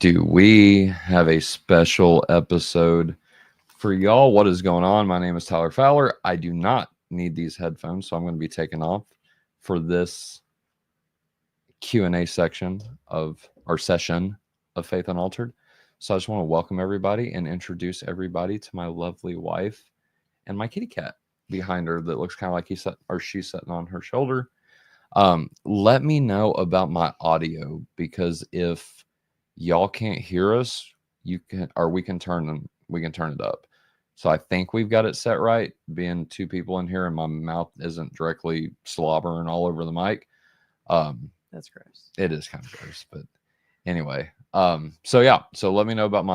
do we have a special episode for y'all? What is going on? My name is Tyler Fowler. I do not need these headphones, so I'm going to be taking off for this Q&A section of our session of Faith Unaltered. So I just want to welcome everybody and introduce everybody to my lovely wife and my kitty cat behind her that looks kind of like she's sitting on her shoulder. Let me know about my audio, because if y'all can't hear us, we can turn it up. So I think we've got it set right, being two people in here and my mouth isn't directly slobbering all over the mic. That's gross. It is kind of gross, but anyway. So let me know about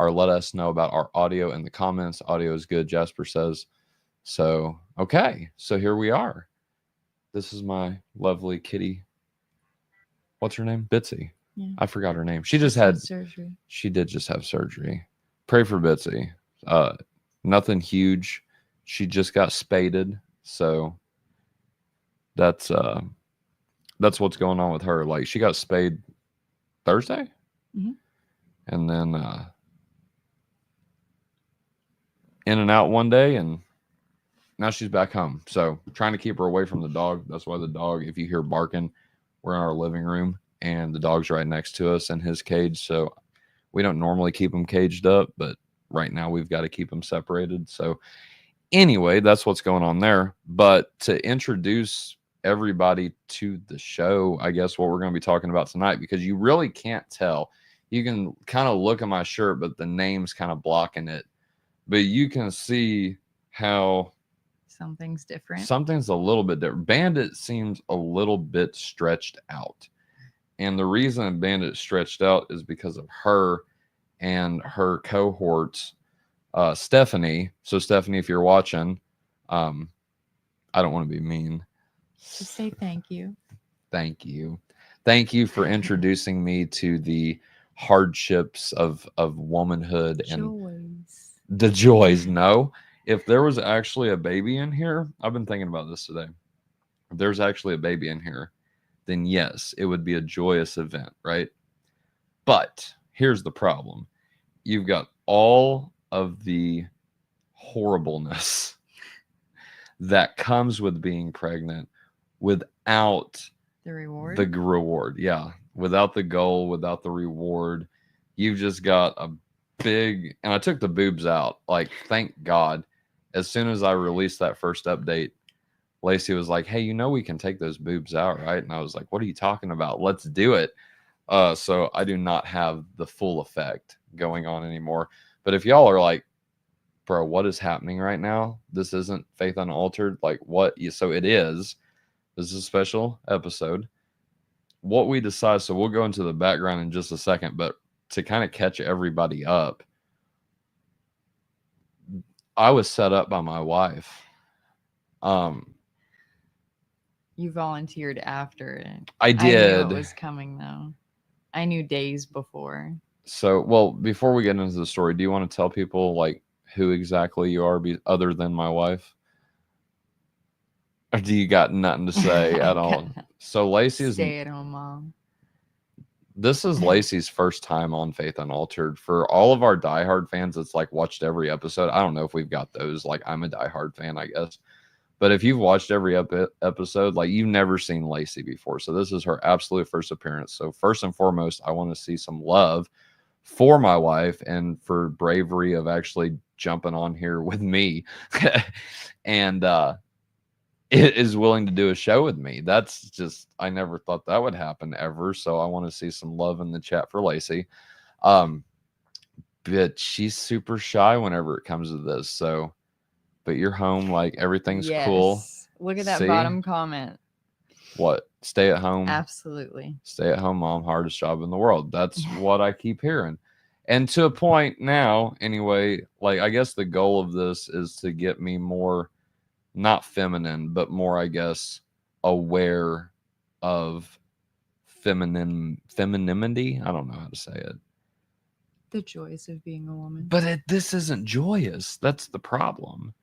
let us know about our audio in the comments. Audio is good, Jasper says. So, okay. So here we are. This is my lovely kitty. What's her name? Bitsy. Yeah. I forgot her name. She just had surgery. She did just have surgery. Pray for Bitsy. Nothing huge. She just got spaded. So that's that's what's going on with her. Like, she got spayed Thursday, and then in and out one day, and now she's back home. So trying to keep her away from the dog. That's why the dog, if you hear barking, we're in our living room, and the dog's right next to us in his cage. So we don't normally keep him caged up, but right now we've got to keep him separated. So anyway, that's what's going on there. But to introduce everybody to the show, I guess what we're going to be talking about tonight, because you really can't tell. You can kind of look at my shirt, but the name's kind of blocking it. But you can see how something's different. Something's a little bit different. Bandit seems a little bit stretched out. And the reason Bandit stretched out is because of her and her cohorts, Stephanie. So Stephanie, if you're watching, I don't want to be mean. Just say thank you. Thank you. Thank you for introducing me to the hardships of womanhood and the joys. No, if there was actually a baby in here, I've been thinking about this today. If there's actually a baby in here, then yes, it would be a joyous event, right? But here's the problem. You've got all of the horribleness that comes with being pregnant without the reward. The reward, yeah. Without the goal, without the reward. You've just got a big, and I took the boobs out. Like, thank God. As soon as I released that first update, Lacy was like, hey, we can take those boobs out, right? And I was like, what are you talking about? Let's do it. So I do not have the full effect going on anymore. But if y'all are like, bro, what is happening right now? This isn't Faith Unaltered. Like, what? So it is. This is a special episode. What we decide, so we'll go into the background in just a second, but to kind of catch everybody up, I was set up by my wife. You volunteered after it. I did. I knew it was coming, though. I knew days before. So, well, before we get into the story, do you want to tell people, like, who exactly you are other than my wife? Or do you got nothing to say at all? So Lacy is stay-at-home mom. This is Lacy's first time on Faith Unaltered. For all of our diehard fans that's like watched every episode, I don't know if we've got those. Like, I'm a diehard fan, I guess. But if you've watched every episode, like, you've never seen Lacy before. So this is her absolute first appearance. So first and foremost, I want to see some love for my wife and for bravery of actually jumping on here with me. And it is willing to do a show with me. That's just, I never thought that would happen ever. So I want to see some love in the chat for Lacy. But she's super shy whenever it comes to this. So, but you're home, like, everything's cool. Look at that bottom comment. What? Stay at home? Absolutely. Stay at home mom, hardest job in the world. That's what I keep hearing. And to a point now, anyway, like, I guess the goal of this is to get me more, not feminine, but more, I guess, aware of femininity. I don't know how to say it. The joys of being a woman. But this isn't joyous. That's the problem.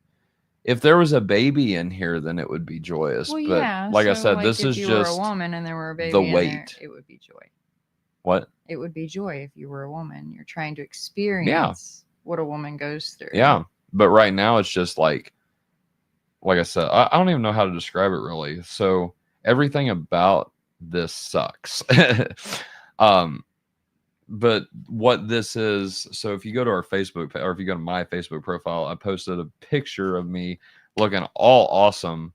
If there was a baby in here, then it would be joyous. Well, but yeah. like so, I said, like, this if is you just were a woman and there were a baby the in weight. there, it would be joy. What? It would be joy if you were a woman. You're trying to experience what a woman goes through. Yeah. But right now it's just like I said, I don't even know how to describe it really. So everything about this sucks. But what this is, so if you go to our Facebook, or if you go to my Facebook profile, I posted a picture of me looking all awesome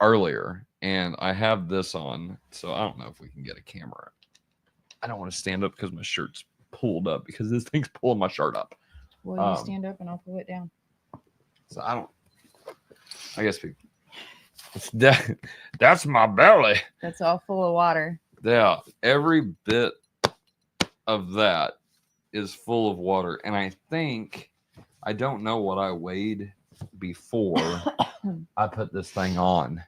earlier. And I have this on. So I don't know if we can get a camera. I don't want to stand up because my shirt's pulled up, because this thing's pulling my shirt up. Well, you stand up and I'll pull it down. So I guess that's my belly. That's all full of water. Yeah, every bit of that is full of water. And I don't know what I weighed before I put this thing on.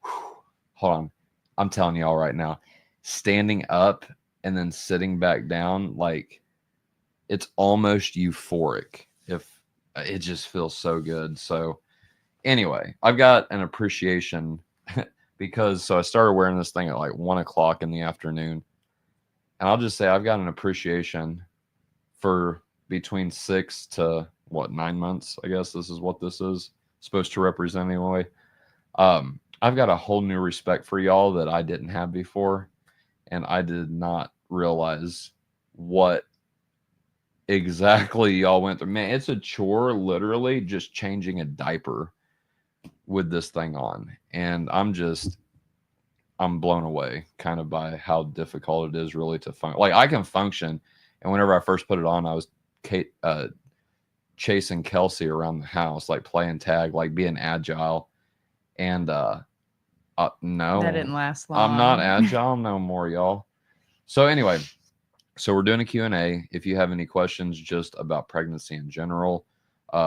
Hold on. I'm telling y'all right now, standing up and then sitting back down, like, it's almost euphoric. If it just feels so good. So anyway, I've got an appreciation because so I started wearing this thing at like 1 o'clock in the afternoon. And I'll just say I've got an appreciation for between 6 to 9 months. I guess this is what this is supposed to represent anyway. I've got a whole new respect for y'all that I didn't have before. And I did not realize what exactly y'all went through. Man, it's a chore, literally, just changing a diaper with this thing on. And I'm blown away kind of by how difficult it is really to function. Like, I can function. And whenever I first put it on, I was chasing Kelsey around the house, like playing tag, like being agile. And no, That didn't last long. I'm not agile no more, y'all. So anyway, so we're doing a Q&A. If you have any questions just about pregnancy in general,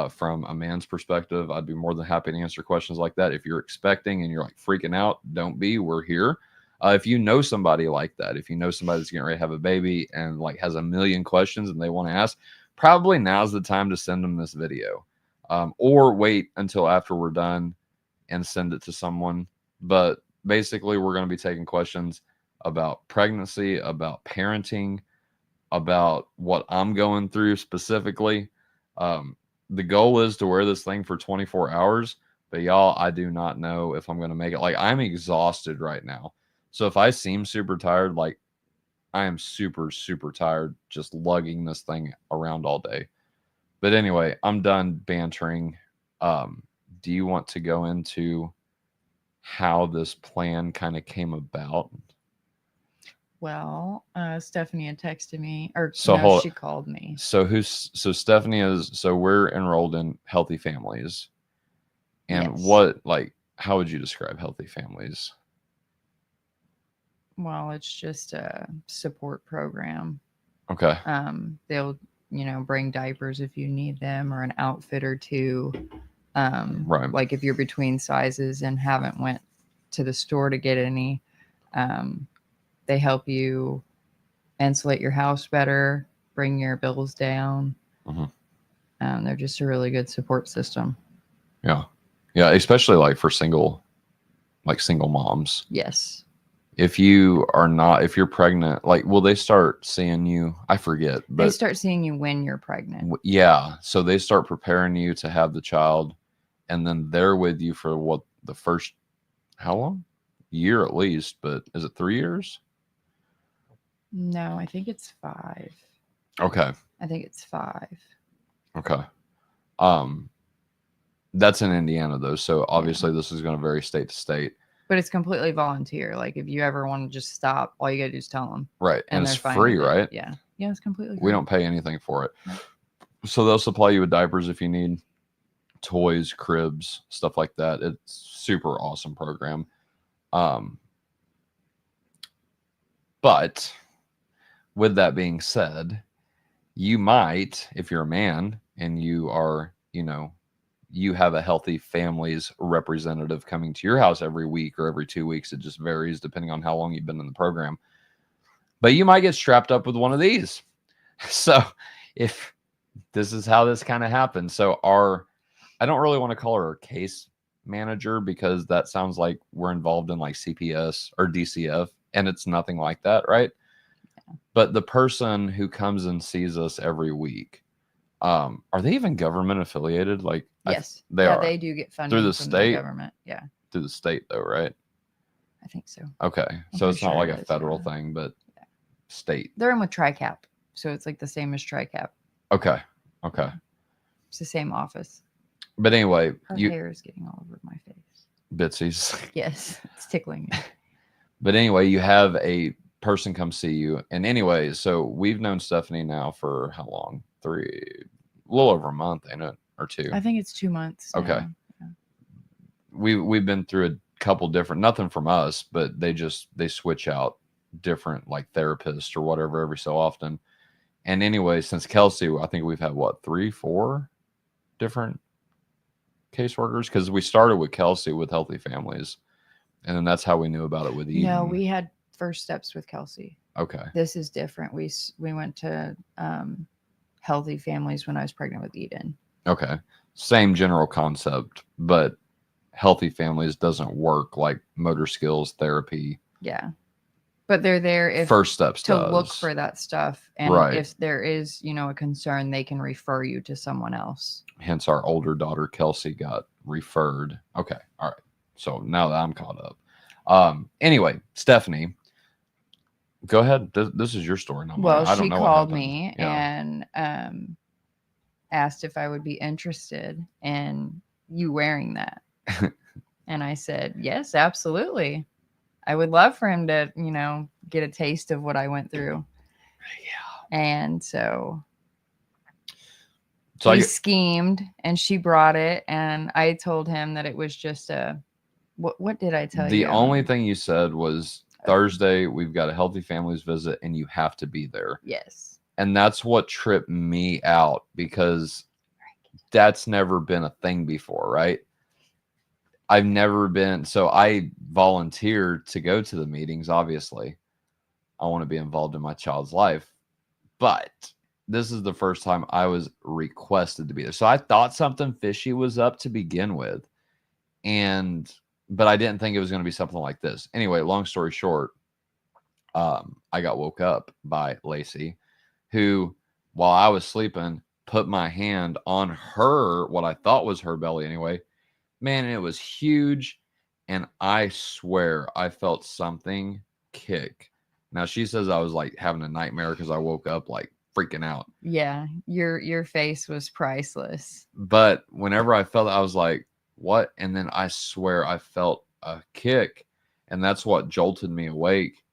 from a man's perspective, I'd be more than happy to answer questions like that. If you're expecting and you're like freaking out, don't be. We're here. If you know somebody like that, if you know somebody that's getting ready to have a baby and like has a million questions and they want to ask, probably now's the time to send them this video, or wait until after we're done and send it to someone. But basically, we're going to be taking questions about pregnancy, about parenting, about what I'm going through specifically. The goal is to wear this thing for 24 hours, but y'all, I do not know if I'm going to make it. Like, I'm exhausted right now. So if I seem super tired, like, I am super, super tired just lugging this thing around all day. But anyway, I'm done bantering. Do you want to go into how this plan kind of came about? Well, Stephanie had texted me, or So no, she called me. So Stephanie is, so we're enrolled in Healthy Families. And Yes. how would you describe Healthy Families? Well, it's just a support program. Okay. They'll, bring diapers if you need them, or an outfit or two. Right. Like if you're between sizes and haven't went to the store to get any, they help you insulate your house better, bring your bills down. Mm-hmm. They're just a really good support system. Yeah. Yeah. Especially like for single moms. Yes. If you're pregnant, like, will they start seeing you? I forget, but they start seeing you when you're pregnant. Yeah. So they start preparing you to have the child, and then they're with you for the first, how long? Year at least, but is it 3 years? No, I think it's 5. Okay. I think it's 5. Okay. That's in Indiana though, so obviously this is going to vary state to state. But it's completely volunteer. Like if you ever want to just stop, all you gotta do is tell them. Right, and it's free, right? Yeah, it's completely free. We don't pay anything for it. No. So they'll supply you with diapers if you need, toys, cribs, stuff like that. It's super awesome program. But with that being said, you might, if you're a man and you are, you have a Healthy Families representative coming to your house every week or every 2 weeks. It just varies depending on how long you've been in the program. But you might get strapped up with one of these. So if this is how this kind of happens. So I don't really want to call her a case manager because that sounds like we're involved in like CPS or DCF, and it's nothing like that, right? Yeah. But the person who comes and sees us every week, are they even government affiliated? Like, yes, they are. They do get funding through the from state. The government. Yeah, through the state though, right? I think so. Okay, so it's not like a federal thing, but state. They're in with TriCap, so it's like the same as TriCap. Okay. It's the same office. But anyway, her hair is getting all over my face. Bitsies. Yes, it's tickling me. But anyway, you have a person come see you, and anyway, so we've known Stephanie now for how long? A little over a month, ain't it? Or 2? I think it's 2 months. Okay. Yeah. We've been through a couple different, nothing from us, but they switch out different like therapists or whatever every so often. And anyway, since Kelsey, I think we've had 3, 4 different caseworkers, because we started with Kelsey with Healthy Families, and then that's how we knew about it with Eden. No, we had first steps with Kelsey. Okay. This is different. We went to Healthy Families when I was pregnant with Eden. Okay. Same general concept, but healthy families doesn't work like motor skills therapy. Yeah. But they're there if First Steps to does. look for that stuff. And Right. if there is, a concern, they can refer you to someone else. Hence our older daughter, Kelsey, got referred. Okay. All right. So now that I'm caught up. Anyway, Stephanie, go ahead. This is your story. Not mine. Well, I don't she know called what me and asked if I would be interested in you wearing that. And I said, yes, absolutely. I would love for him to, get a taste of what I went through. Yeah. And so he schemed and she brought it. And I told him that it was just what did I tell you? The only thing you said was Thursday, we've got a Healthy Families visit and you have to be there. Yes. And that's what tripped me out because that's never been a thing before, right? I've never been. So I volunteered to go to the meetings. Obviously, I want to be involved in my child's life, but this is the first time I was requested to be there. So I thought something fishy was up to begin with. But I didn't think it was going to be something like this. Anyway, long story short, I got woke up by Lacy, who, while I was sleeping, put my hand on her, what I thought was her belly anyway. Man, it was huge. And I swear I felt something kick. Now, she says I was like having a nightmare because I woke up like freaking out. Yeah, your face was priceless. But whenever I felt it, I was like, what? And then I swear I felt a kick. And that's what jolted me awake.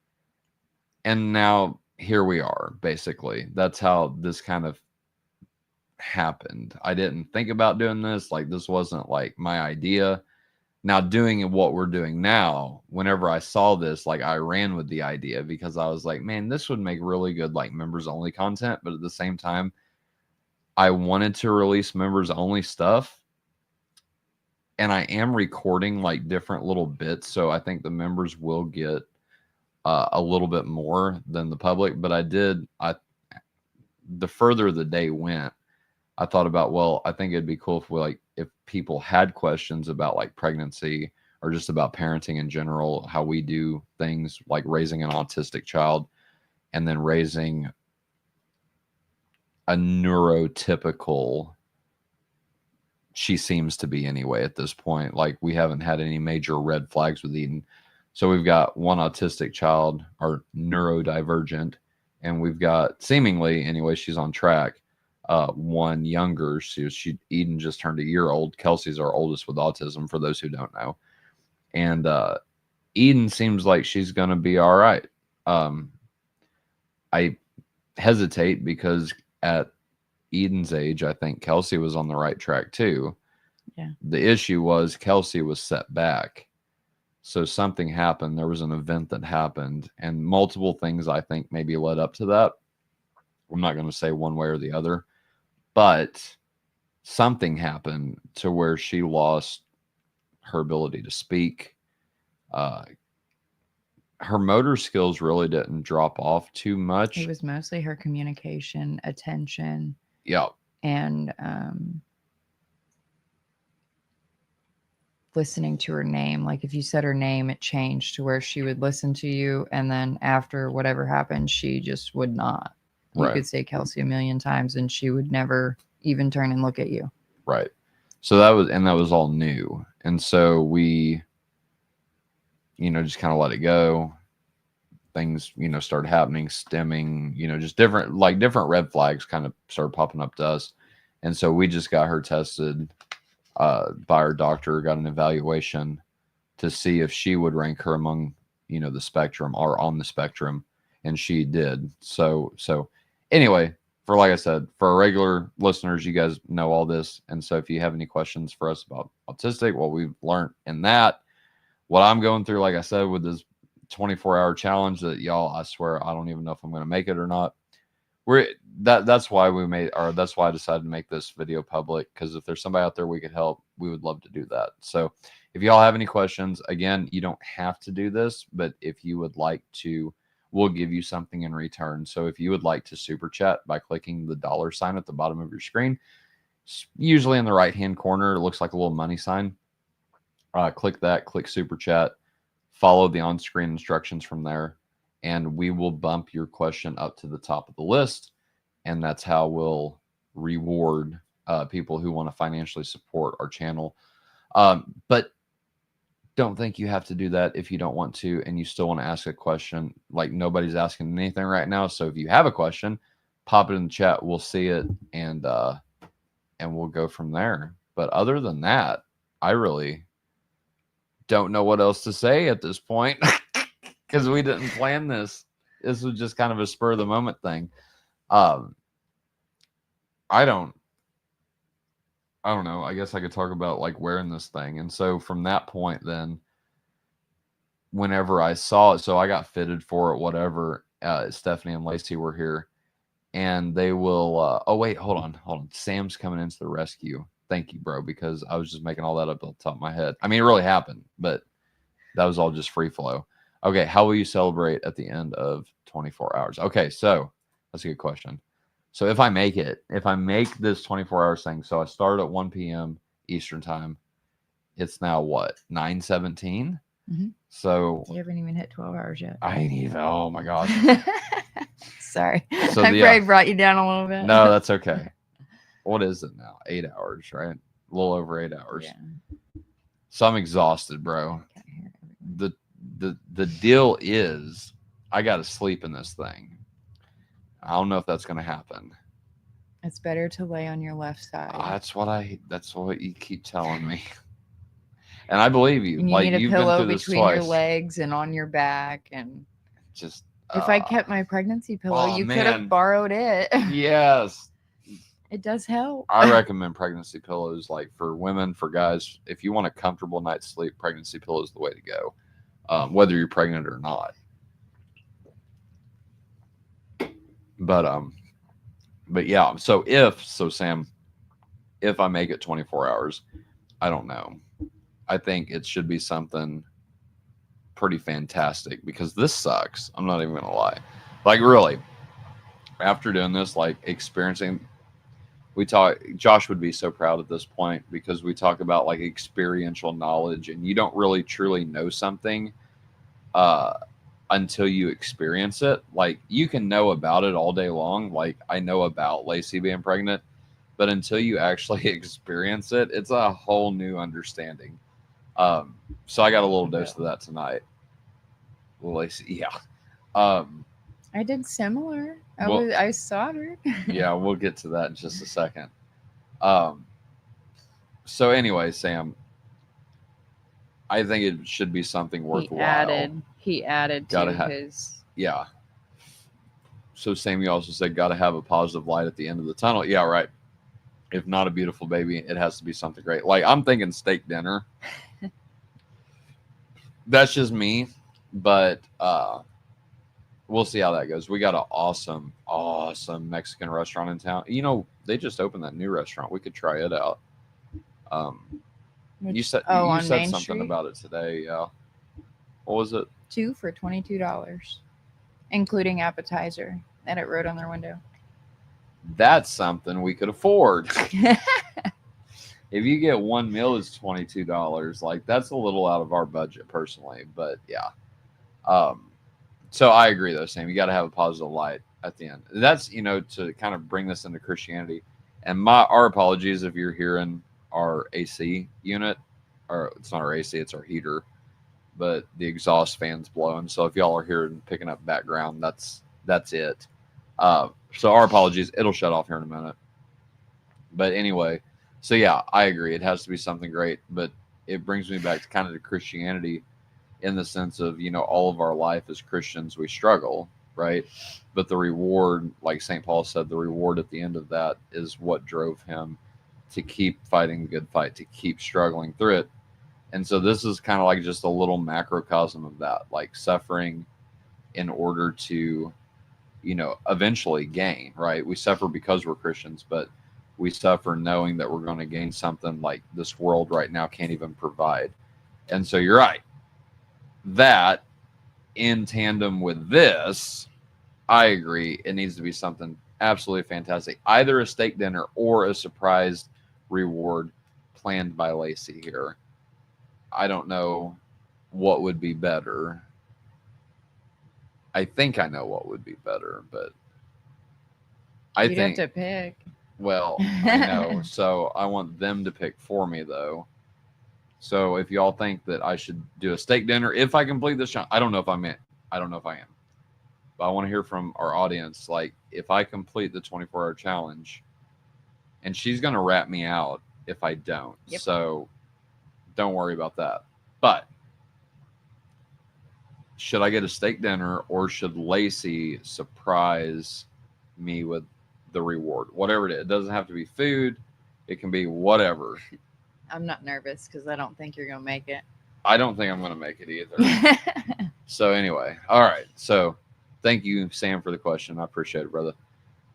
And now here we are, basically. That's how this kind of happened. I didn't think about doing this. Like, this wasn't like my idea. Now, doing what we're doing now, whenever I saw this, like, I ran with the idea because I was like, man, this would make really good, like, members only content. But at the same time, I wanted to release members only stuff. And I am recording like different little bits. So I think the members will get a little bit more than the public. But the further the day went, I thought about, well, I think it'd be cool if people had questions about like pregnancy or just about parenting in general, how we do things like raising an autistic child and then raising a neurotypical, she seems to be anyway at this point. Like, we haven't had any major red flags with Eden. So we've got one autistic child, or neurodivergent, and we've got, seemingly anyway, she's on track, one younger. Eden just turned a year old. Kelsey's our oldest with autism, for those who don't know. And Eden seems like she's going to be all right. I hesitate because at Eden's age, I think Kelsey was on the right track too. Yeah. The issue was Kelsey was set back. So something happened. There was an event that happened, and multiple things I think maybe led up to that. I'm not going to say one way or the other, but something happened to where she lost her ability to speak. Her motor skills really didn't drop off too much. It was mostly her communication, attention. Yeah. And listening to her name. Like, if you said her name, it changed to where she would listen to you, and then after whatever happened, she just would not. You Right. could say Kelsey a million times and she would never even turn and look at you. Right. So that was all new. And so we, just kind of let it go. Things, started happening, stemming, just different red flags kind of started popping up to us. And so we just got her tested by our doctor, got an evaluation to see if she would rank her among, the spectrum or on the spectrum. And she did. So anyway, like I said, for our regular listeners, you guys know all this. And so if you have any questions for us about autistic, what we've learned in that, what I'm going through, like I said, with this 24-hour challenge that y'all, I swear, I don't even know if I'm going to make it or not. That's why I decided to make this video public, because if there's somebody out there we could help, we would love to do that. So if y'all have any questions, again, you don't have to do this, but if you would like to, we'll give you something in return. So if you would like to super chat by clicking the $ at the bottom of your screen, usually in the right-hand corner, it looks like a little money sign. click that, click super chat, follow the on-screen instructions from there, and we will bump your question up to the top of the list. And that's how we'll reward people who want to financially support our channel. But don't think you have to do that if you don't want to and you still want to ask a question. Like, nobody's asking anything right now. So if you have a question, pop it in the chat. We'll see it and we'll go from there. But other than that, I really don't know what else to say at this point because we didn't plan this. This was just kind of a spur of the moment thing. I don't know. I guess I could talk about like wearing this thing. And so from that point, then whenever I saw it, so I got fitted for it, whatever. Stephanie and Lacy were here and they will, oh wait, hold on. Sam's coming into the rescue. Thank you, bro, because I was just making all that up on the top of my head. I mean, it really happened, but that was all just free flow. Okay. How will you celebrate at the end of 24 hours? Okay. So that's a good question. So if I make this 24-hour thing, so I started at 1 p.m. Eastern time. It's now what, 9:17? Mm-hmm. So you haven't even hit 12 hours yet. I ain't even. Oh my gosh. Sorry. So I probably brought you down a little bit. No, that's okay. What is it now? 8 hours, right? A little over 8 hours. Yeah. So I'm exhausted, bro. The deal is I got to sleep in this thing. I don't know if that's going to happen. It's better to lay on your left side. That's what you keep telling me. And I believe you. And you need a pillow between your legs and on your back. And just if I kept my pregnancy pillow, you could have borrowed it. Yes. It does help. I recommend pregnancy pillows, like for women, for guys. If you want a comfortable night's sleep, pregnancy pillow is the way to go, whether you're pregnant or not. But yeah. So Sam, if I make it 24 hours, I don't know. I think it should be something pretty fantastic because this sucks. I'm not even gonna lie. Like, really, after doing this, like experiencing, Josh would be so proud at this point because we talk about like experiential knowledge, and you don't really truly know something until you experience it. Like, you can know about it all day long. Like, I know about Lacy being pregnant, but until you actually experience it, it's a whole new understanding. So I got a little dose of that tonight. Lacy, yeah. I did similar. I soldered. Yeah, we'll get to that in just a second. So anyway, Sam, I think it should be something worthwhile. He added to his. Yeah. So Sam, you also said got to have a positive light at the end of the tunnel. Yeah, right. If not a beautiful baby, it has to be something great. Like, I'm thinking steak dinner. That's just me, but we'll see how that goes. We got an awesome Mexican restaurant in town. You know, they just opened that new restaurant. We could try it out. You said something Street? About it today. Yeah. What was it? 2 for $22, including appetizer, and it wrote on their window. That's something we could afford. If you get one meal, it's $22. Like, that's a little out of our budget personally, but yeah. So I agree though, Sam. You got to have a positive light at the end. That's, to kind of bring this into Christianity. And our apologies if you're hearing our AC unit, or it's not our AC, it's our heater, but the exhaust fan's blowing. So if y'all are hearing picking up background, that's it. So our apologies. It'll shut off here in a minute. But anyway, so yeah, I agree. It has to be something great, but it brings me back to kind of to Christianity in the sense of, all of our life as Christians, we struggle, right? But the reward, like St. Paul said, the reward at the end of that is what drove him to keep fighting the good fight, to keep struggling through it. And so this is kind of like just a little macrocosm of that, like suffering in order to, eventually gain, right? We suffer because we're Christians, but we suffer knowing that we're going to gain something like this world right now can't even provide. And so you're right. That in tandem with this, I agree. It needs to be something absolutely fantastic. Either a steak dinner or a surprise reward planned by Lacy here. I don't know what would be better. I think I know what would be better, but I You'd have think, to pick. well, I know. So I want them to pick for me, though. So if y'all think that I should do a steak dinner, if I complete this challenge, I don't know if I'm in. I don't know if I am. But I want to hear from our audience. Like, if I complete the 24-hour challenge, and she's going to rat me out if I don't. Yep. So don't worry about that. But should I get a steak dinner, or should Lacy surprise me with the reward? Whatever it is. It doesn't have to be food. It can be whatever. I'm not nervous because I don't think you're gonna make it. I don't think I'm going to make it either. So anyway, all right. So thank you, Sam, for the question. I appreciate it, brother.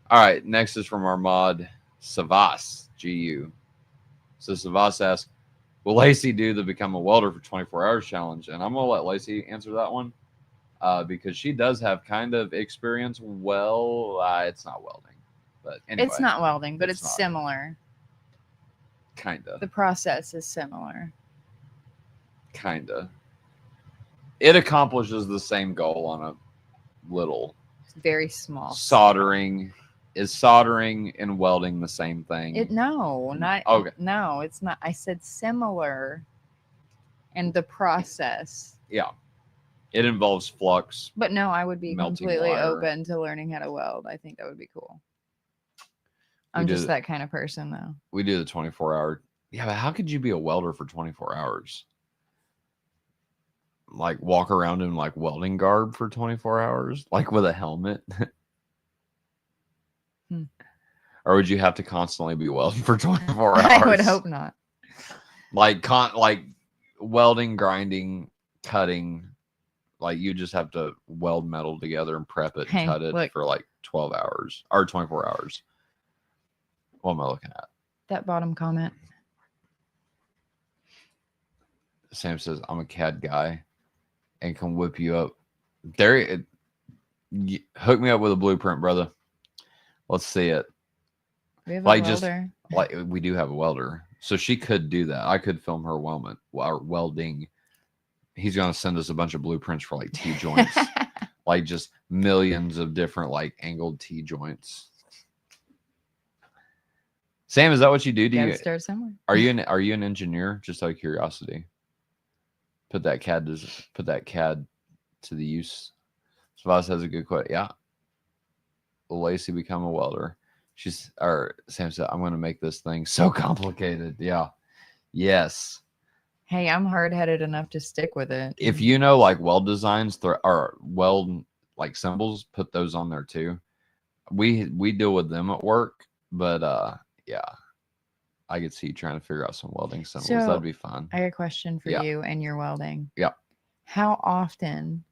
All right. Next is from our mod, Savas, GU. So Savas asks, will Lacy do the Become a Welder for 24 Hours challenge? And I'm going to let Lacy answer that one because she does have kind of experience. Well, it's not welding. But anyway. It's not welding, but it's not. similar. Kind of. The process is similar. Kind of. It accomplishes the same goal on a little. It's very small. Soldering. Is soldering and welding the same thing? Okay. No, it's not. I said similar. And the process. Yeah. It involves flux. But no, I would be completely wire. open to learning how to weld. I think that would be cool. I'm just that kind of person, though. We do the 24-hour. Yeah, but how could you be a welder for 24 hours? Like walk around in like welding garb for 24 hours? Like with a helmet? Or would you have to constantly be welding for 24 hours? I would hope not. Like welding, grinding, cutting. Like you just have to weld metal together and prep it and cut it for like 12 hours or 24 hours. What am I looking at? That bottom comment. Sam says, I'm a CAD guy and can whip you up. Hook me up with a blueprint, brother. Let's see it. We have a welder. We do have a welder. So she could do that. I could film her welding. He's going to send us a bunch of blueprints for like T-joints. Like just millions of different like angled T-joints. Sam, is that what you do? Do you start somewhere? Are you an engineer? Just out of curiosity. Put that CAD to the use. Savas has a good quote. Yeah. Will Lacy become a welder? Sam said, I'm going to make this thing so complicated. Yeah. Yes. Hey, I'm hard-headed enough to stick with it. If you know like weld designs or weld like symbols, put those on there too. We deal with them at work, but yeah, I could see you trying to figure out some welding symbols. So, that'd be fun. I got a question for you and your welding. Yeah. How often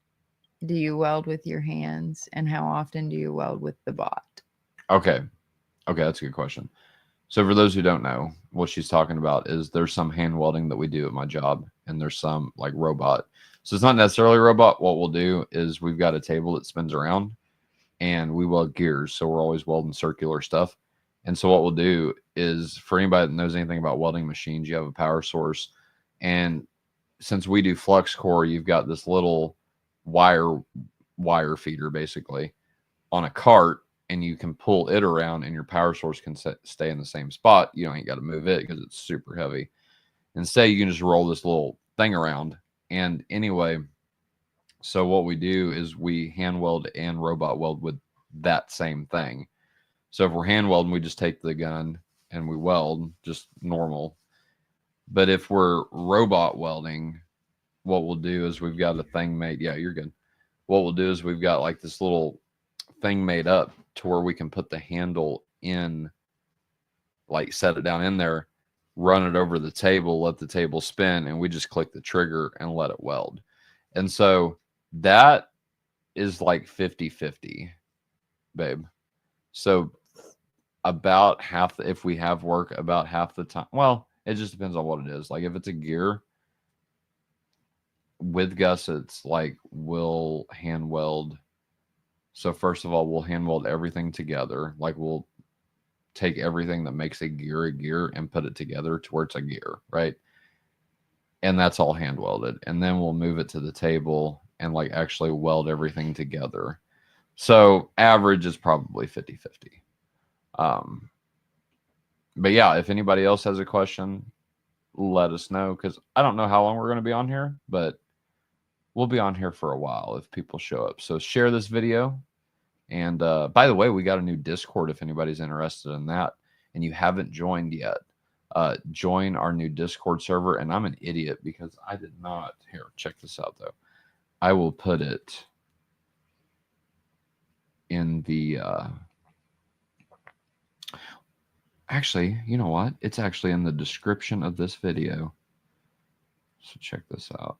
do you weld with your hands, and how often do you weld with the bot? Okay, that's a good question. So for those who don't know, what she's talking about is there's some hand welding that we do at my job, and there's some like robot. So it's not necessarily a robot. What we'll do is we've got a table that spins around, and we weld gears. So we're always welding circular stuff. And so what we'll do is, for anybody that knows anything about welding machines, you have a power source. And since we do flux core, you've got this little wire feeder basically on a cart, and you can pull it around and your power source can stay in the same spot. You ain't got to move it because it's super heavy. Instead, you can just roll this little thing around. And anyway, so what we do is we hand weld and robot weld with that same thing. So if we're hand welding, we just take the gun and we weld just normal. But if we're robot welding, what we'll do is we've got a thing made. Yeah, you're good. What we'll do is we've got like this little thing made up to where we can put the handle in, like set it down in there, run it over the table, let the table spin, and we just click the trigger and let it weld. And so that is like 50-50, babe. So about half, if we have work, about half the time. Well, it just depends on what it is. Like if it's a gear with gussets, like we'll hand weld. So first of all, we'll hand weld everything together. Like we'll take everything that makes a gear and put it together to where it's a gear, right? and that's all hand welded. And then we'll move it to the table and like actually weld everything together. So average is probably 50-50. But yeah, if anybody else has a question, let us know, because I don't know how long we're going to be on here, but we'll be on here for a while if people show up. So share this video. And by the way, we got a new Discord if anybody's interested in that and you haven't joined yet. Join our new Discord server. And I'm an idiot because I did not. Here, check this out, though. I will put it in the... Actually, you know what? It's actually in the description of this video. So check this out.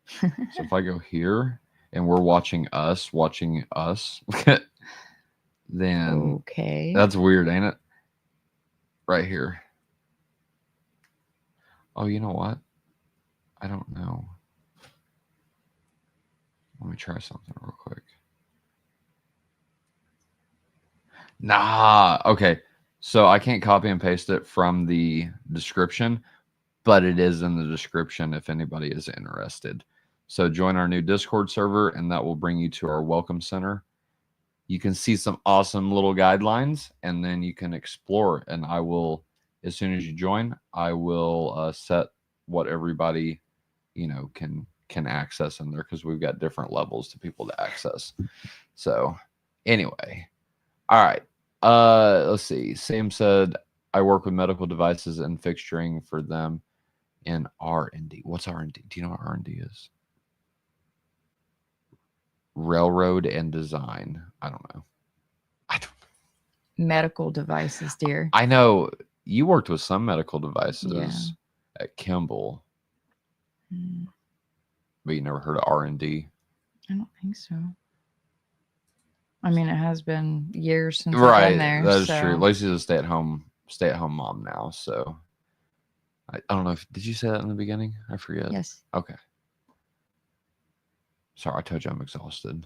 So if I go here and we're watching us, then okay. That's weird, ain't it? Right here. Oh, you know what? I don't know. Let me try something real quick. Nah, okay. So I can't copy and paste it from the description, but it is in the description if anybody is interested. So join our new Discord server, and that will bring you to our welcome center. You can see some awesome little guidelines, and then you can explore. And I will, as soon as you join, I will set what everybody, can access in there, because we've got different levels to people to access. So anyway, all right. Let's see. Sam said, I work with medical devices and fixturing for them in R&D. What's R&D? Do you know what R&D is? Railroad and design. I don't know. Medical devices, dear. I know you worked with some medical devices at Kimball, but you never heard of R&D? I don't think so. I mean, it has been years since I've been there. That is true. Lacey's a stay-at-home mom now, so I don't know. Did you say that in the beginning? I forget. Yes. Okay. Sorry, I told you I'm exhausted.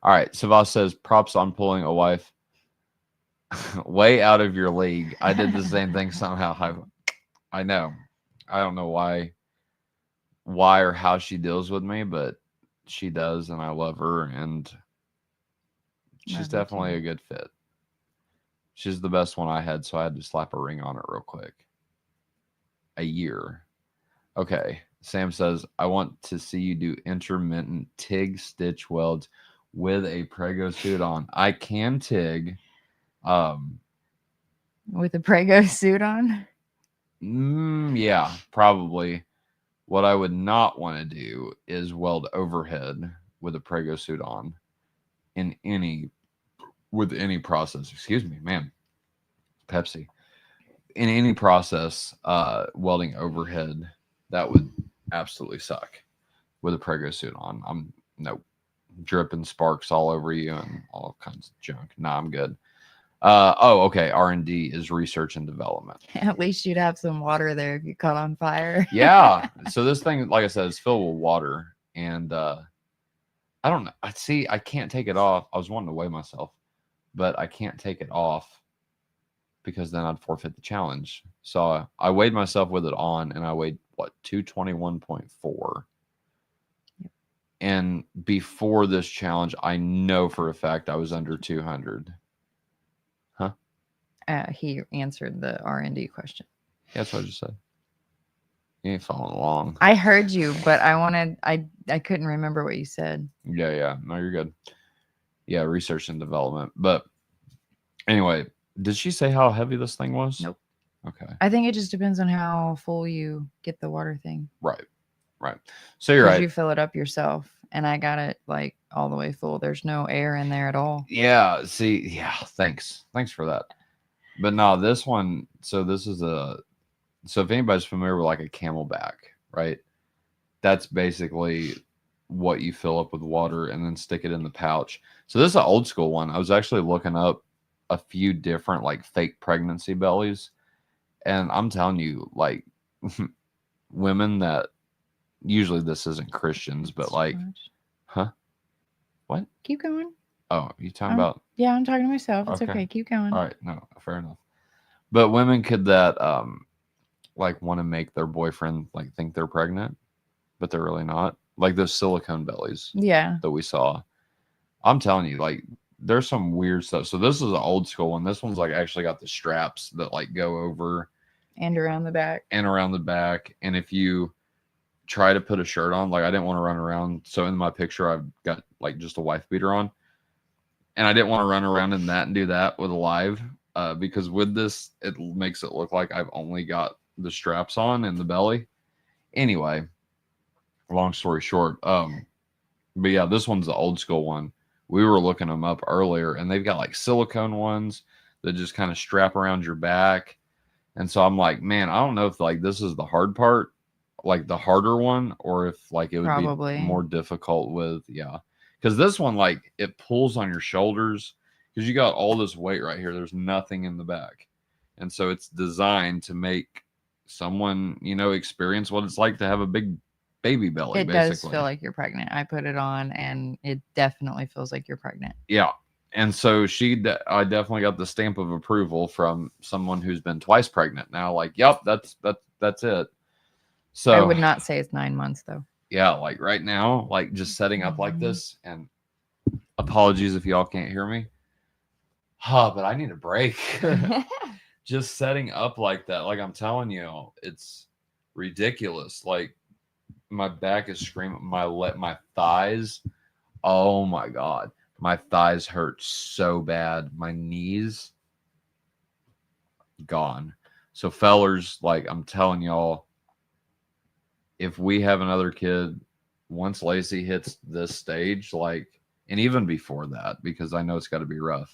All right. Savas says, props on pulling a wife way out of your league. I did the same thing somehow. I know. I don't know why or how she deals with me, but she does, and I love her, and she's definitely a good fit. She's the best one I had, so I had to slap a ring on it real quick. A year. Okay. Sam says, I want to see you do intermittent TIG stitch welds with a Prego suit on. I can TIG. With a Prego suit on? Yeah, probably. What I would not want to do is weld overhead with a Prego suit on with any process. Excuse me, man. Pepsi. In any process, welding overhead, that would absolutely suck with a Prego suit on. I'm dripping sparks all over you and all kinds of junk. Nah, I'm good. Okay. R&D is research and development. At least you'd have some water there if you caught on fire. Yeah. So this thing, like I said, is filled with water, and I don't know. I can't take it off. I was wanting to weigh myself, but I can't take it off because then I'd forfeit the challenge. So I weighed myself with it on, and I weighed 221.4. Yep. And before this challenge, I know for a fact I was under 200. Huh? He answered the R&D question. Yeah, that's what I just said. You ain't following along. I heard you, but I couldn't remember what you said. Yeah. No, you're good. Yeah, research and development. But anyway, did she say how heavy this thing was? Nope. Okay. I think it just depends on how full you get the water thing. Right. So you're right. You fill it up yourself, and I got it like all the way full. There's no air in there at all. Yeah. See, yeah. Thanks for that. But no, this one. So this is so if anybody's familiar with like a Camelback, right? That's basically what you fill up with water and then stick it in the pouch. So this is an old school one. I was actually looking up a few different like fake pregnancy bellies, and I'm telling you, like women that usually this isn't Christians, but like, huh? What? Keep going. Oh, you talking about? Yeah, I'm talking to myself. It's okay. Keep going. All right. No, fair enough. But women could that like want to make their boyfriend like think they're pregnant, but they're really not. Like those silicone bellies Yeah. that we saw. I'm telling you, like there's some weird stuff. So this is an old school one. This one's like actually got the straps that like go over And around the back. And if you try to put a shirt on, like I didn't want to run around. So in my picture, I've got like just a wife beater on, and I didn't want to run around in that and do that with a live, because with this, it makes it look like I've only got the straps on and the belly. Anyway, long story short, but yeah, this one's the old school one. We were looking them up earlier, and they've got like silicone ones that just kind of strap around your back. And so I'm like, man, I don't know if like this is the hard part, like the harder one, or if like it would Probably. be more difficult with, yeah. Because this one, like it pulls on your shoulders because you got all this weight right here. There's nothing in the back. And so it's designed to make someone, you know, experience what it's like to have a big baby belly. It basically does feel like you're pregnant. I put it on and it definitely feels like you're pregnant. Yeah. And so I definitely got the stamp of approval from someone who's been twice pregnant now. Like, yep, that's it. So I would not say it's 9 months though. Yeah, like right now, like just setting up like this, and apologies if y'all can't hear me. But I need a break. Just setting up like that, like I'm telling you, it's ridiculous. Like my back is screaming, my thighs. Oh my god, my thighs hurt so bad. My knees gone. So fellers, like I'm telling y'all, if we have another kid, once Lacy hits this stage, like, and even before that, because I know it's got to be rough,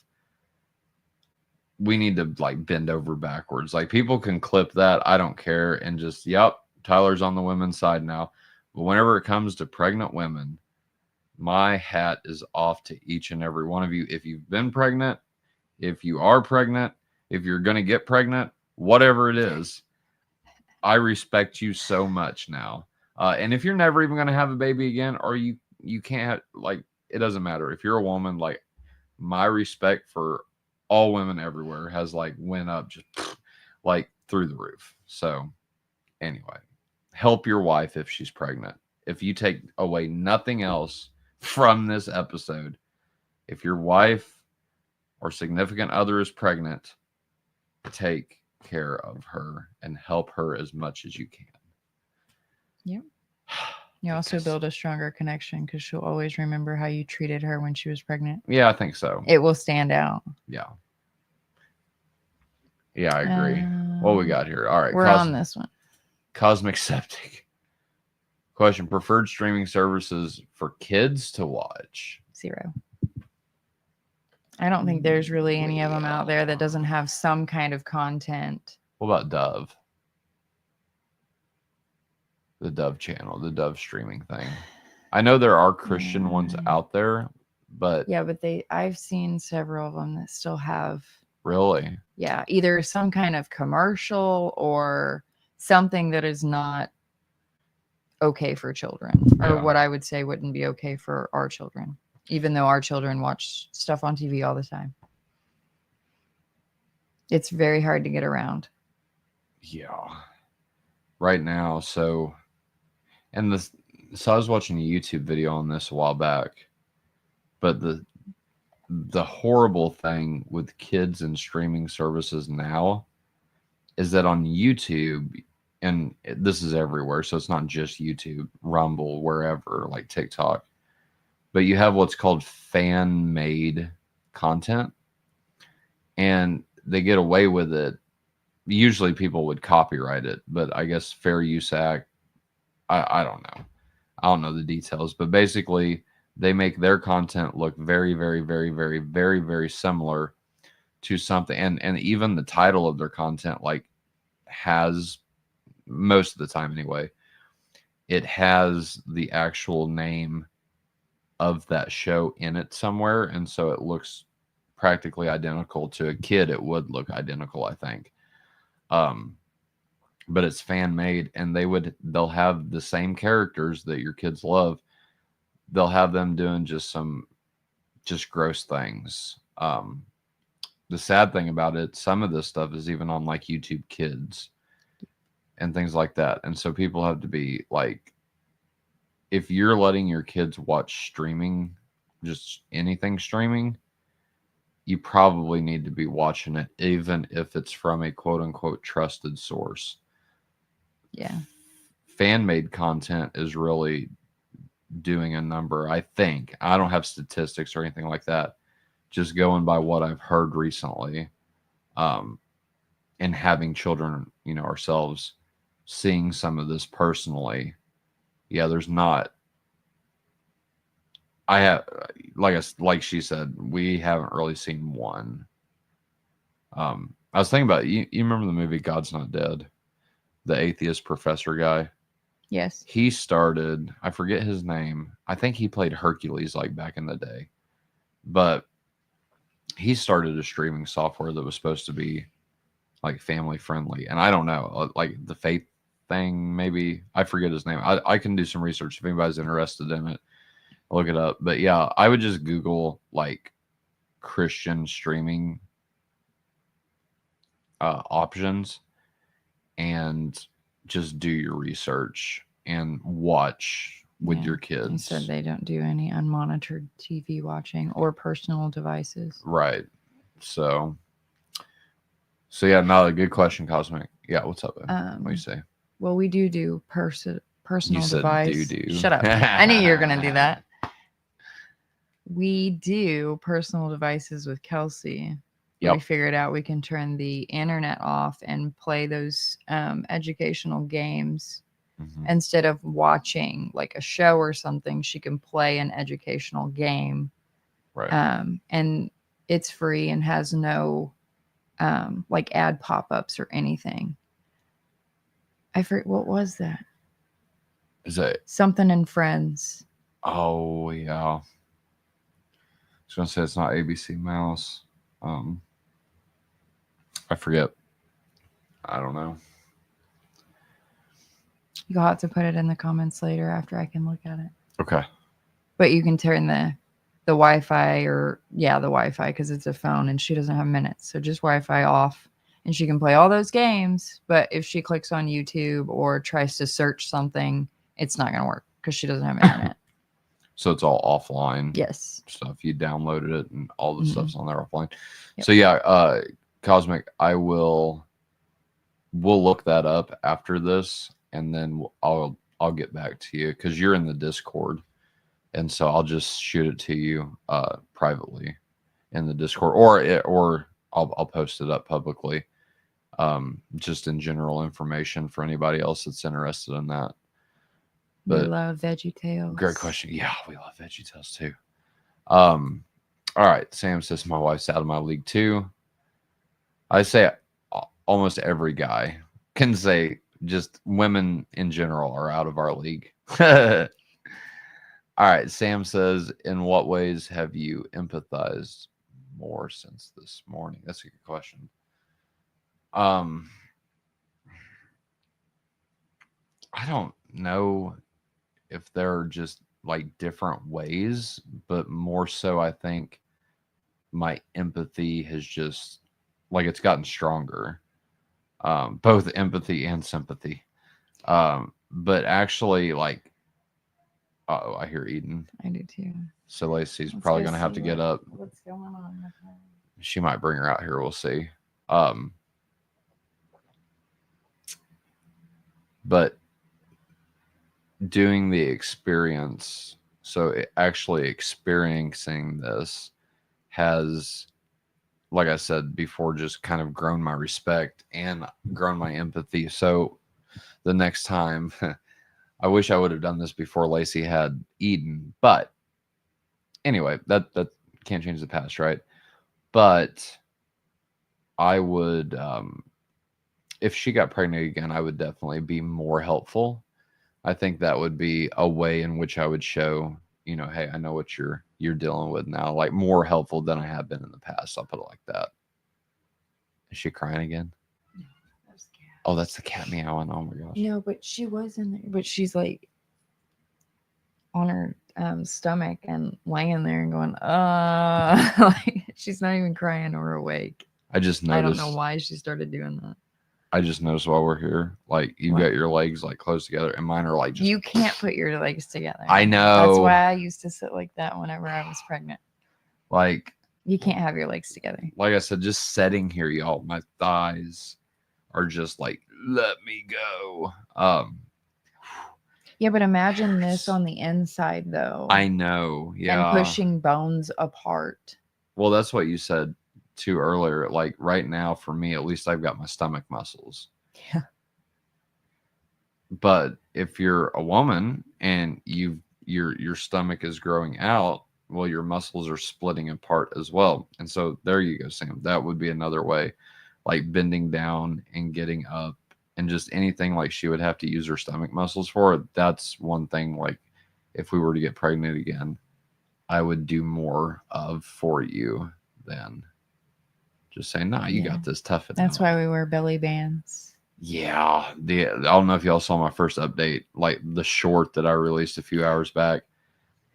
we need to like bend over backwards. Like people can clip that, I don't care, and just, yep, Tyler's on the women's side now. But whenever it comes to pregnant women, my hat is off to each and every one of you. If you've been pregnant, if you are pregnant, if you're going to get pregnant, whatever it is, I respect you so much now. And if you're never even going to have a baby again, or you can't, like, it doesn't matter. If you're a woman, like, my respect for all women everywhere has like went up just like through the roof. So anyway, help your wife if she's pregnant. If you take away nothing else from this episode, if your wife or significant other is pregnant, take care of her and help her as much as you can. Yeah. You also build a stronger connection because she'll always remember how you treated her when she was pregnant. Yeah, I think so. It will stand out. Yeah. Yeah, I agree. What we got here? All right. We're on this one. Cosmic Septic. Question: preferred streaming services for kids to watch? 0. I don't think there's really any of them out there that doesn't have some kind of content. What about Dove? The Dove channel, the Dove streaming thing. I know there are Christian ones out there, but yeah, but I've seen several of them that still have. Really? Yeah, either some kind of commercial or something that is not okay for children, or what I would say wouldn't be okay for our children, even though our children watch stuff on TV all the time. It's very hard to get around. Yeah. Right now, so I was watching a YouTube video on this a while back, but the horrible thing with kids and streaming services now is that on YouTube, and this is everywhere, so it's not just YouTube, Rumble, wherever, like TikTok, but you have what's called fan-made content, and they get away with it. Usually people would copyright it, but I guess Fair Use Act, I don't know. I don't know the details, but basically they make their content look very, very, very, very, very, very similar to something. And even the title of their content, like, has, most of the time anyway, it has the actual name of that show in it somewhere. And so it looks practically identical. To a kid, it would look identical, I think. But it's fan made, and they'll have the same characters that your kids love. They'll have them doing just gross things. The sad thing about it, some of this stuff is even on like YouTube Kids. and things like that. And so people have to be like, if you're letting your kids watch streaming, just anything streaming, you probably need to be watching it, even if it's from a quote unquote trusted source. Yeah. Fan made content is really doing a number, I think. I don't have statistics or anything like that. Just going by what I've heard recently, and having children, ourselves, seeing some of this personally. Yeah, there's not. I have, like she said, we haven't really seen one. I was thinking about you. You remember the movie God's Not Dead? The atheist professor guy. Yes. He started. I forget his name. I think he played Hercules like back in the day, but he started a streaming software that was supposed to be like family friendly. And I don't know, like the Faith thing, maybe. I forget his name. I can do some research if anybody's interested in it. Look it up. But yeah, I would just Google like Christian streaming options and just do your research and watch with your kids. And said they don't do any unmonitored TV watching or personal devices. Right. So yeah, not a good question, Cosmic. Yeah, what's up? What do you say? Well, we do personal You said device. do. Shut up. I knew you were going to do that. We do personal devices with Kelsey. Yep. We figured out we can turn the internet off and play those educational games. Mm-hmm. Instead of watching like a show or something, she can play an educational game. Right. And it's free and has no like ad pop-ups or anything. I forget, what was that? Is that something in Friends? Oh yeah. I was gonna say it's not ABC Mouse. I forget. I don't know. You'll have to put it in the comments later after I can look at it. Okay. But you can turn the Wi-Fi the Wi-Fi because it's a phone and she doesn't have minutes. So just Wi-Fi off and she can play all those games. But if she clicks on YouTube or tries to search something, it's not going to work because she doesn't have internet. So it's all offline. Yes. Stuff. You downloaded it and all the stuff's on there offline. Yep. So yeah, Cosmic, we'll look that up after this and then I'll get back to you because you're in the Discord. And so I'll just shoot it to you privately in the Discord, or I'll post it up publicly, just in general information for anybody else that's interested in that. But we love VeggieTales. Great question. Yeah, we love VeggieTales too. All right. Sam says my wife's out of my league too. I say almost every guy can say just women in general are out of our league. All right. Sam says, in what ways have you empathized more since this morning? That's a good question. I don't know if there are just like different ways, but more so I think my empathy has just like it's gotten stronger. Both empathy and sympathy. But actually like I hear Eden. I do too. So Lacey's probably going to have to get up. What's going on with her? She might bring her out here. We'll see. But doing the experience, so actually experiencing this has, like I said before, just kind of grown my respect and grown my empathy. So the next time, I wish I would have done this before Lacy had Eden, but anyway, that can't change the past, right? But I would, if she got pregnant again, I would definitely be more helpful. I think that would be a way in which I would show, hey, I know what you're dealing with now, like more helpful than I have been in the past. I'll put it like that. Is she crying again? No, that's the cat. Oh, that's the cat meowing. Oh my gosh. No, but she was in there, but she's like on her stomach and laying there and going, like she's not even crying or awake. I just noticed. I don't know why she started doing that. I just noticed while we're here, like you What? got your legs like close together, and mine are like just. You can't put your legs together. I know. That's why I used to sit like that whenever I was pregnant. Like You can't have your legs together. like I said, just sitting here, y'all, my thighs are just like, let me go. Yeah, but imagine this on the inside though. I know, yeah. And pushing bones apart. Well, that's what you said too earlier. Like right now, for me, at least I've got my stomach muscles. Yeah. But if you're a woman and your stomach is growing out, well, your muscles are splitting apart as well. And so there you go, Sam. That would be another way, like bending down and getting up and just anything like she would have to use her stomach muscles for. That's one thing, like if we were to get pregnant again, I would do more of for you than just saying, nah, you got this, tough it That's out. why we wear belly bands. Yeah, I don't know if y'all saw my first update, like the short that I released a few hours back,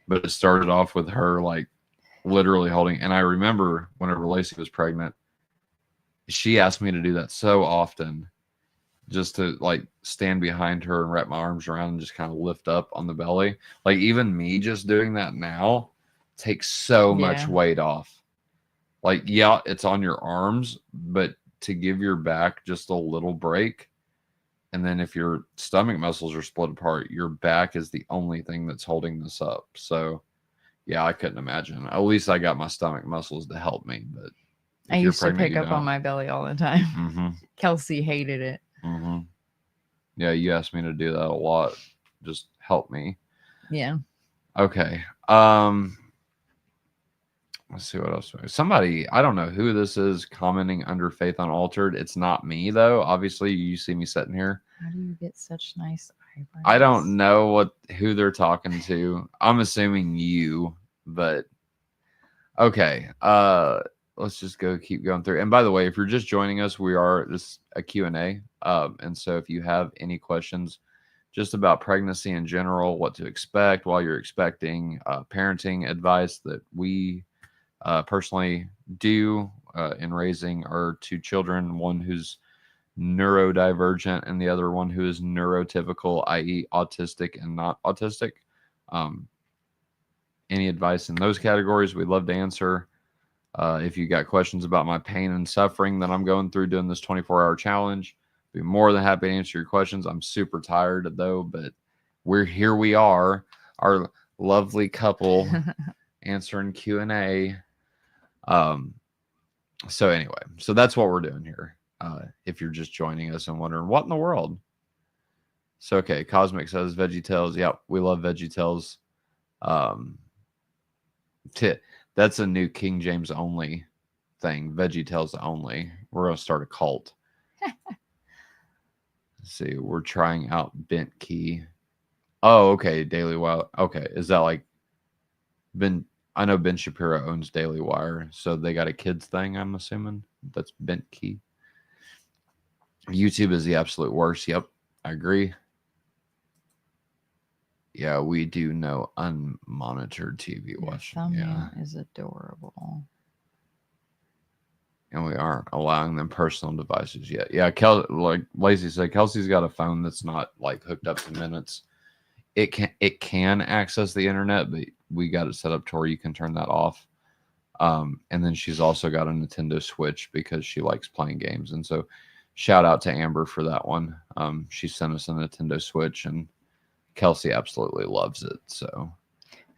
but it started off with her like literally holding. And I remember whenever Lacy was pregnant, she asked me to do that so often, just to like stand behind her and wrap my arms around and just kind of lift up on the belly. Like even me just doing that now takes so much weight off. Like, yeah, it's on your arms, but to give your back just a little break. And then if your stomach muscles are split apart, your back is the only thing that's holding this up. So, yeah, I couldn't imagine. At least I got my stomach muscles to help me. But I used to pick up on my belly all the time. Mm-hmm. Kelsey hated it. Mm-hmm. Yeah, you asked me to do that a lot. Just help me. Yeah. Okay. Let's see what else. Somebody, I don't know who this is, commenting under Faith Unaltered. It's not me, though. Obviously, you see me sitting here. How do you get such nice eyebrows? I don't know who they're talking to. I'm assuming you, but okay. Let's just keep going through. And by the way, if you're just joining us, this is a Q&A. And so if you have any questions just about pregnancy in general, what to expect while you're expecting, parenting advice that we personally do in raising our two children, one who's neurodivergent and the other one who is neurotypical, i.e. autistic and not autistic. Any advice in those categories, we'd love to answer. If you got questions about my pain and suffering that I'm going through doing this 24-hour challenge, be more than happy to answer your questions. I'm super tired though, but we are, our lovely couple answering Q&A. So anyway, so that's what we're doing here. If you're just joining us and wondering what in the world. So, okay. Cosmic says VeggieTales. Yep. We love VeggieTales. That's a new King James only thing. VeggieTales only. We're going to start a cult. Let's see. We're trying out Bent Key. Oh, okay. Daily Wire. Okay. Is that like I know Ben Shapiro owns Daily Wire, so they got a kids thing, I'm assuming. That's Bent Key. YouTube is the absolute worst. Yep, I agree. Yeah, we do no unmonitored TV watching. Thumbnail is adorable. And we aren't allowing them personal devices yet. Yeah, like Lacy said, Kelsey's got a phone that's not like hooked up to minutes. It can access the internet, but we got it set up to where you can turn that off. And then she's also got a Nintendo Switch because she likes playing games. And so shout out to Amber for that one. She sent us a Nintendo Switch and Kelsey absolutely loves it. So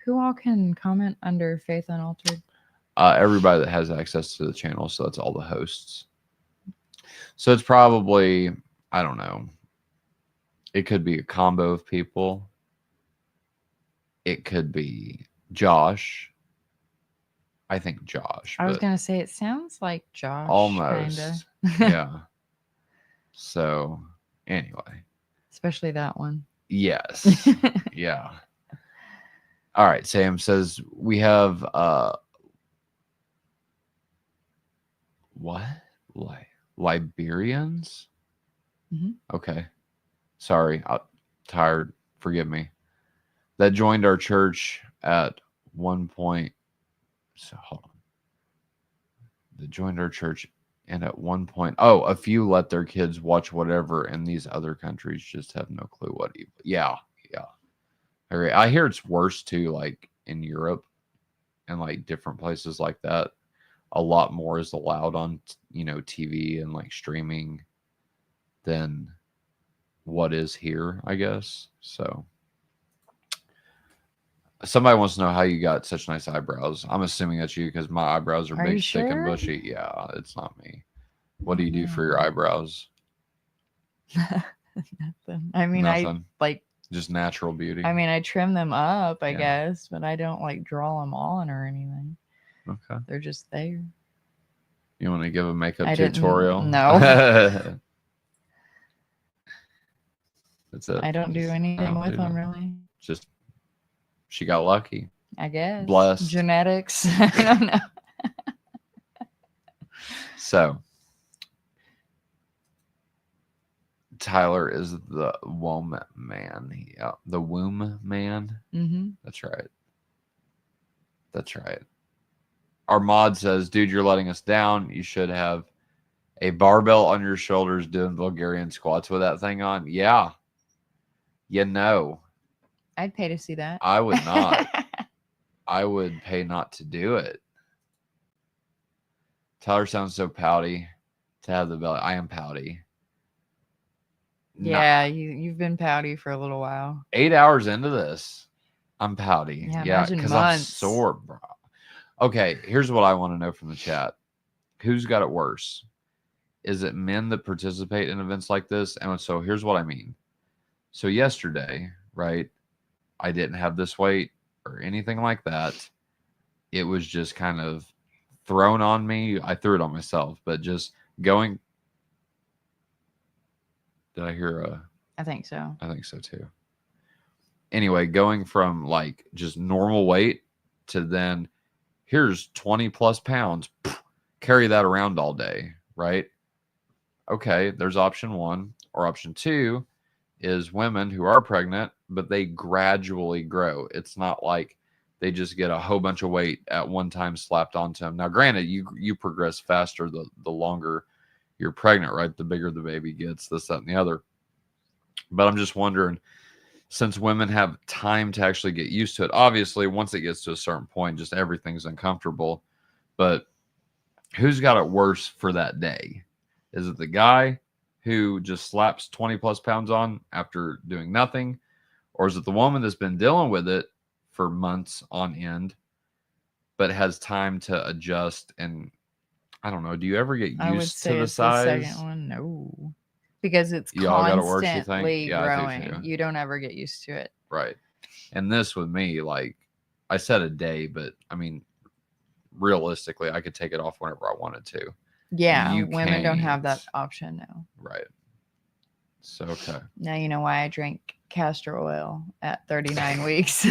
who all can comment under Faith Unaltered? Everybody that has access to the channel. So that's all the hosts. So it's probably, I don't know. It could be a combo of people. It could be Josh. I think Josh. I was going to say, it sounds like Josh. Almost. Yeah. So, anyway. Especially that one. Yes. Yeah. All right. Sam says, we have, what? Liberians? Mm-hmm. Okay. Sorry. I'm tired. Forgive me. That joined our church at one point. So hold on. That joined our church And at one point, a few let their kids watch whatever, and these other countries just have no clue what evil. Yeah, yeah. I hear it's worse too, like in Europe and like different places like that. A lot more is allowed on, TV and like streaming than what is here, I guess. So somebody wants to know how you got such nice eyebrows. I'm assuming that's you because my eyebrows are big, thick, and bushy. Yeah, it's not me. What do you do for your eyebrows? Nothing. I mean, Nothing. I just natural beauty. I mean, I trim them up, I guess, but I don't like draw them on or anything. Okay. They're just there. You want to give a makeup tutorial? No. That's it. I don't do anything with them, really. Just, she got lucky. I guess. Blessed. Genetics. I don't know. So, Tyler is the womb man. Yeah, the womb man. Mm-hmm. That's right. That's right. Our mod says, dude, you're letting us down. You should have a barbell on your shoulders doing Bulgarian squats with that thing on. Yeah. I'd pay to see that. I would not. I would pay not to do it. Tyler sounds so pouty to have the belly. I am pouty. Yeah, you've been pouty for a little while. 8 hours into this, I'm pouty. Yeah, because I'm sore, bro. Okay, here's what I want to know from the chat. Who's got it worse? Is it men that participate in events like this? And so here's what I mean. So yesterday, right, I didn't have this weight or anything like that. It was just kind of thrown on me. I threw it on myself, but just going. Did I hear I think so. I think so too. Anyway, going from like just normal weight to then here's 20 plus pounds, carry that around all day, right? Okay, there's option one. Or option two is women who are pregnant, but they gradually grow. It's not like they just get a whole bunch of weight at one time slapped onto them. Now, granted, you progress faster the longer you're pregnant, right? The bigger the baby gets, this, that, and the other. But I'm just wondering, since women have time to actually get used to it, obviously, once it gets to a certain point, just everything's uncomfortable. But who's got it worse for that day? Is it the guy who just slaps 20 plus pounds on after doing nothing? Or is it the woman that's been dealing with it for months on end, but has time to adjust? And I don't know. Do you ever get used to the size? The second one, no, because it's constantly growing. You don't ever get used to it, right? And this with me, like I said, a day, but I mean, realistically, I could take it off whenever I wanted to. Yeah, women don't have that option now. Right. So okay. Now you know why I drink castor oil at 39 weeks.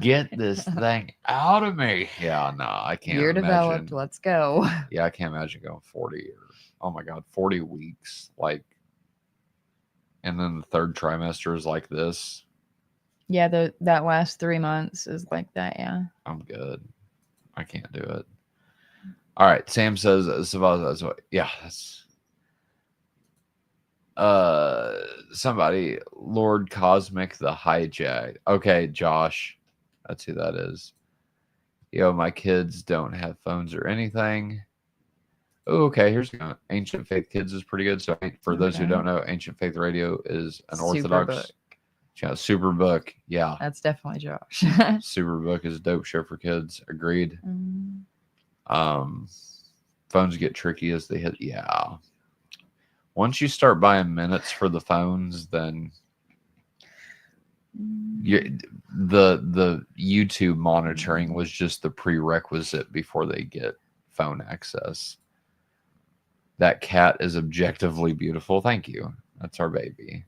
Get this thing out of me. Yeah, no, I can't. You're developed. Let's go. Yeah, I can't imagine going 40 or, oh my God, 40 weeks. Like, and then the third trimester is like this. Yeah, that last 3 months is like that. Yeah. I'm good. I can't do it. All right. Sam says, yeah, that's. Somebody, Lord Cosmic the Hijack. Okay, Josh, that's who that is. Yo, my kids don't have phones or anything. Oh, okay, here's Ancient Faith Kids is pretty good. So for those who don't know, Ancient Faith Radio is an Orthodox Superbook. Yeah, that's definitely Josh. Superbook is a dope show for kids. Agreed. Phones get tricky as they hit. Yeah. Once you start buying minutes for the phones, then the YouTube monitoring was just the prerequisite before they get phone access. That cat is objectively beautiful. Thank you. That's our baby.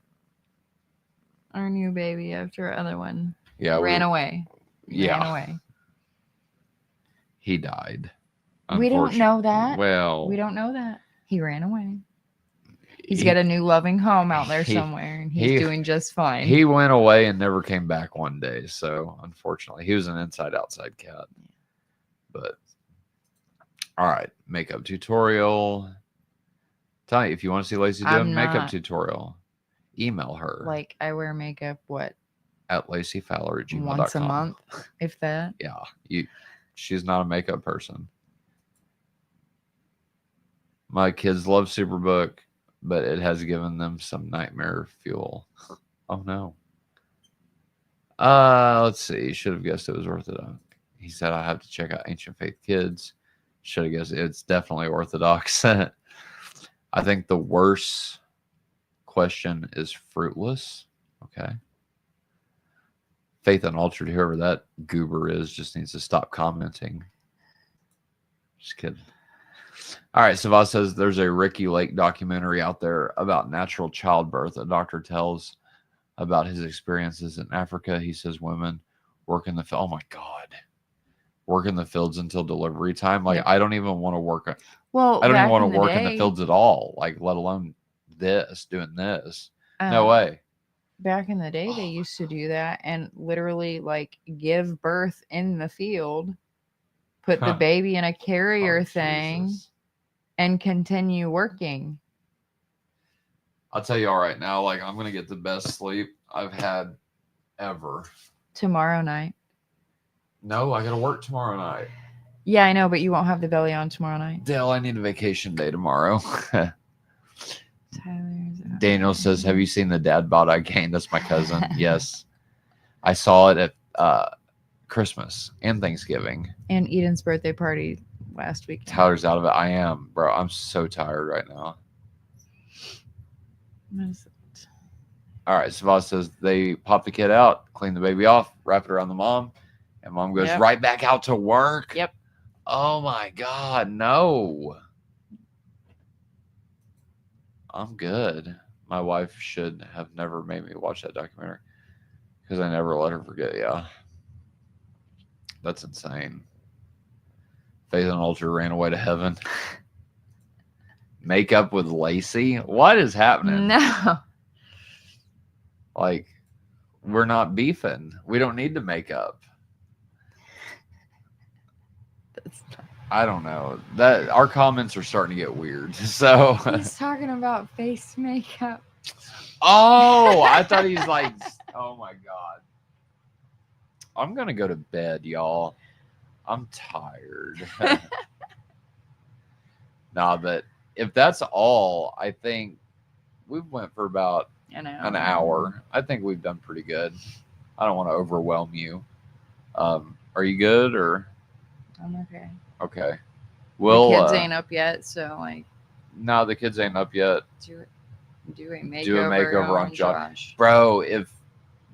Our new baby after our other one. Yeah. Ran away. Yeah. Ran away. He died. We don't know that. Well, we don't know that. He ran away. He's got a new loving home out there somewhere, and he's doing just fine. He went away and never came back one day. So, unfortunately, he was an inside-outside cat. But, all right. Makeup tutorial. Tell me, if you want to see Lacy do a I'm makeup not- tutorial, email her Like, I wear makeup, what, at lacyfowler@gmail.com. once a month, if that? Yeah, she's not a makeup person. My kids love Superbook, but it has given them some nightmare fuel. Oh no. Let's see. Should have guessed it was Orthodox. He said I have to check out Ancient Faith Kids. Should have guessed it's definitely Orthodox. I think the worst question is fruitless. Okay. Faith Unaltered, whoever that goober is, just needs to stop commenting. Just kidding. All right, Savas says there's a Ricky Lake documentary out there about natural childbirth. A doctor tells about his experiences in Africa. He says women work in the field. Oh my God. Work in the fields until delivery time. Like, Yep. I don't even want to work. Well, I don't even back want in to the work in the day- fields at all. Like, let alone doing this. No way. Back in the day, they used to do that and literally like give birth in the field, put the Huh. baby in a carrier Oh, thing, Jesus. and continue working. I'll tell you all right now, like, I'm going to get the best sleep I've had ever. Tomorrow night. No, I got to work tomorrow night. Yeah, I know, but you won't have the belly on tomorrow night. Dale, I need a vacation day tomorrow. Tyler's out Daniel here. says, have you seen the dad bod I gained? That's my cousin. Yes. I saw it at Christmas and Thanksgiving. And Eden's birthday party last week. Tyler's out of it. I am, bro. I'm so tired right now. What is it? All right. Savas says they pop the kid out, clean the baby off, wrap it around the mom, and mom goes Yep. right back out to work. Yep. Oh my God, no. I'm good. My wife should have never made me watch that documentary because I never let her forget. Yeah. That's insane. Faith Unaltered ran away to heaven. Makeup with Lacy? What is happening? No. Like, we're not beefing. We don't need to make up. That's not... I don't know. That our comments are starting to get weird. So He's talking about face makeup. oh, I thought he's like, oh my God. I'm gonna go to bed, y'all. I'm tired. Nah, but if that's all, I think we've went for about An hour. I think we've done pretty good. I don't want to overwhelm you. Are you good or I'm okay. okay? Well, the kids ain't up yet, so like, no, the kids ain't up yet. do a makeover on Josh. Bro, if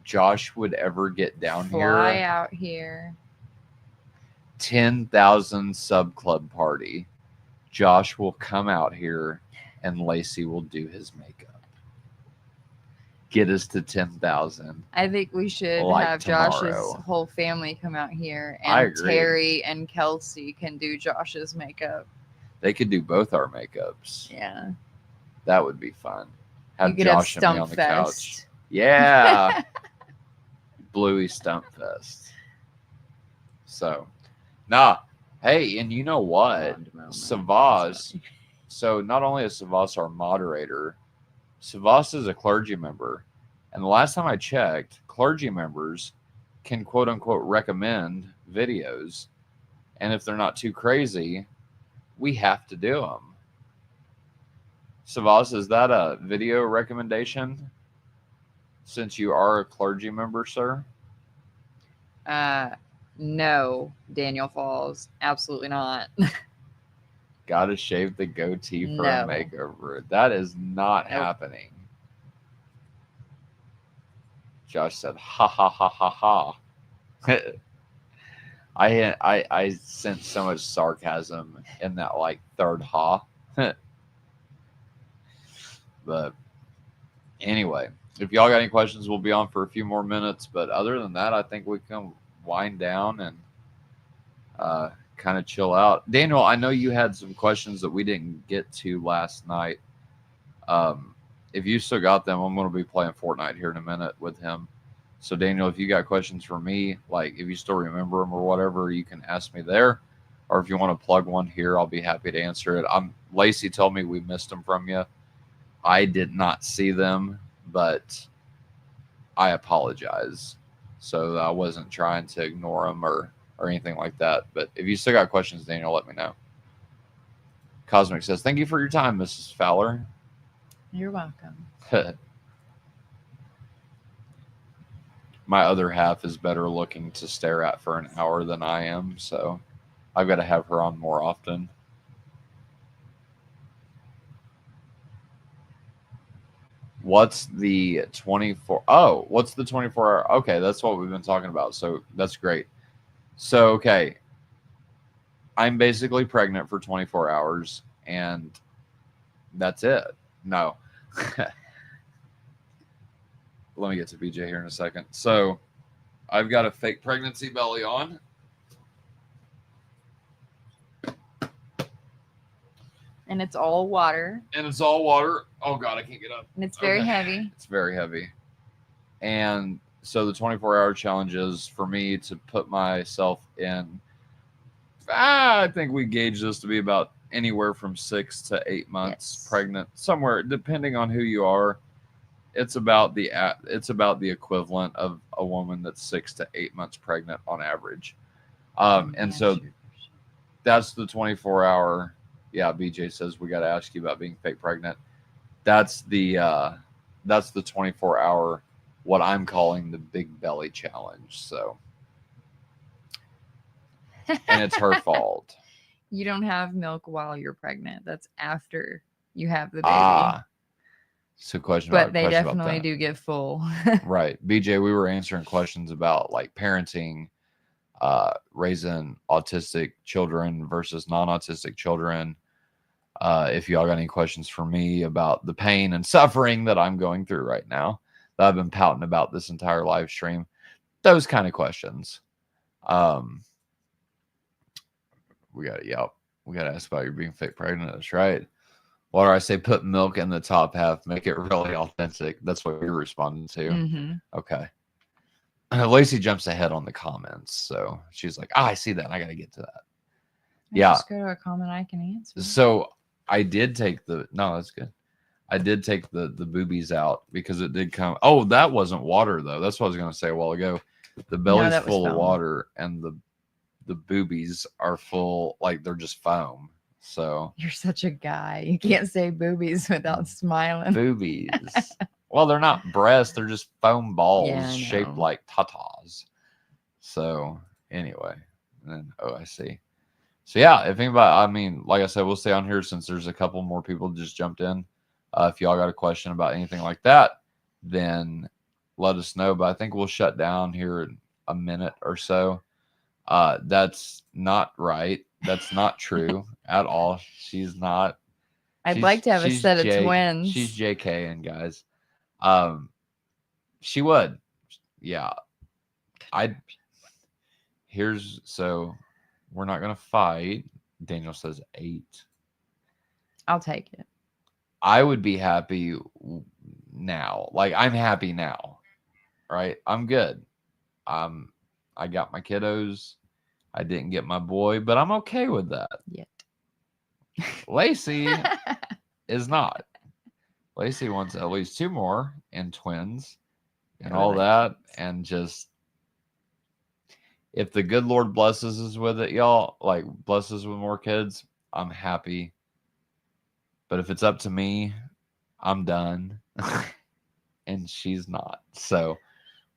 Josh would ever get down Fly here, out here. 10,000 sub club party, Josh will come out here and Lacy will do his makeup. Get us to 10,000. I think we should Like have tomorrow. Josh's whole family come out here, I and agree. Terry and Kelsey can do Josh's makeup. They could do both our makeups. Yeah, That would be fun. Have you could Josh have and me Stump on the couch. Fest. Yeah. Bluey Stump Fest. So, nah. Hey, and you know what? Savas. So not only is Savas our moderator, Savas is a clergy member. And the last time I checked, clergy members can quote unquote recommend videos. And if they're not too crazy, we have to do them. Savas, is that a video recommendation? Since you are a clergy member, sir? No, Daniel Falls, absolutely not. Gotta shave the goatee for No. a makeover. That is not Nope. happening. Josh said, ha ha ha ha ha. I sense so much sarcasm in that like third ha. But anyway, if y'all got any questions, we'll be on for a few more minutes. But other than that, I think we can wind down and kind of chill out. Daniel, I know you had some questions that we didn't get to last night. If you still got them, I'm going to be playing Fortnite here in a minute with him. So, Daniel, if you got questions for me, like if you still remember them or whatever, you can ask me there. or if you want to plug one here, I'll be happy to answer it. Lacy told me we missed them from you. I did not see them, but I apologize. So I wasn't trying to ignore them or anything like that. But if you still got questions, Daniel, let me know. Cosmic says, "Thank you for your time, Mrs. Fowler." You're welcome. My other half is better looking to stare at for an hour than I am, so I've got to have her on more often. What's the 24? Oh, what's the 24 hour? Okay, that's what we've been talking about. So that's great. So, okay, I'm basically pregnant for 24 hours, and that's it. No. Let me get to BJ here in a second. So, I've got a fake pregnancy belly on. And it's all water. And it's all water. Oh, God, I can't get up. And it's very heavy. It's very heavy. And so the 24-hour challenge is for me to put myself in, I think we gauge this to be about anywhere from 6 to 8 months pregnant, somewhere, depending on who you are. It's about the equivalent of a woman that's 6 to 8 months pregnant on average. And so that's the 24-hour. Yeah, BJ says we got to ask you about being fake pregnant. That's the 24-hour, what I'm calling the big belly challenge. So, and it's her fault. You don't have milk while you're pregnant. That's after you have the baby. So question but about, they question definitely do get full. Right. BJ, we were answering questions about like parenting, raising autistic children versus non-autistic children. If y'all got any questions for me about the pain and suffering that I'm going through right now, that I've been pouting about this entire live stream, those kind of questions. We got to ask about you being fake pregnant. That's right. What do I say? Put milk in the top half, make it really authentic. That's what you're responding to. Mm-hmm. Okay. Lacy jumps ahead on the comments, so she's like, I see that. I got to get to that. Just go to a comment I can answer. So I did take that's good. I did take the boobies out because it did come. Oh, that wasn't water though. That's what I was going to say a while ago. The belly's full of water and the boobies are full, like they're just foam. So you're such a guy. You can't say boobies without smiling. Boobies. Well, they're not breasts. They're just foam balls shaped like tatas. So anyway, and then I see. So yeah, if anybody, I mean, like I said, we'll stay on here since there's a couple more people just jumped in. If y'all got a question about anything like that, then let us know. But I think we'll shut down here in a minute or so. That's not right. That's not true at all. She's not. I'd like to have a set of twins. She's JKing, guys. She would. Yeah. So we're not gonna fight. Daniel says 8. I'll take it. I would be happy now. Like I'm happy now. Right? I'm good. I got my kiddos. I didn't get my boy, but I'm okay with that. Yet. Lacy is not. Lacy wants at least 2 more and twins and all that. And just, if the good Lord blesses us with it, y'all, like blesses with more kids, I'm happy. But if it's up to me, I'm done. And she's not. So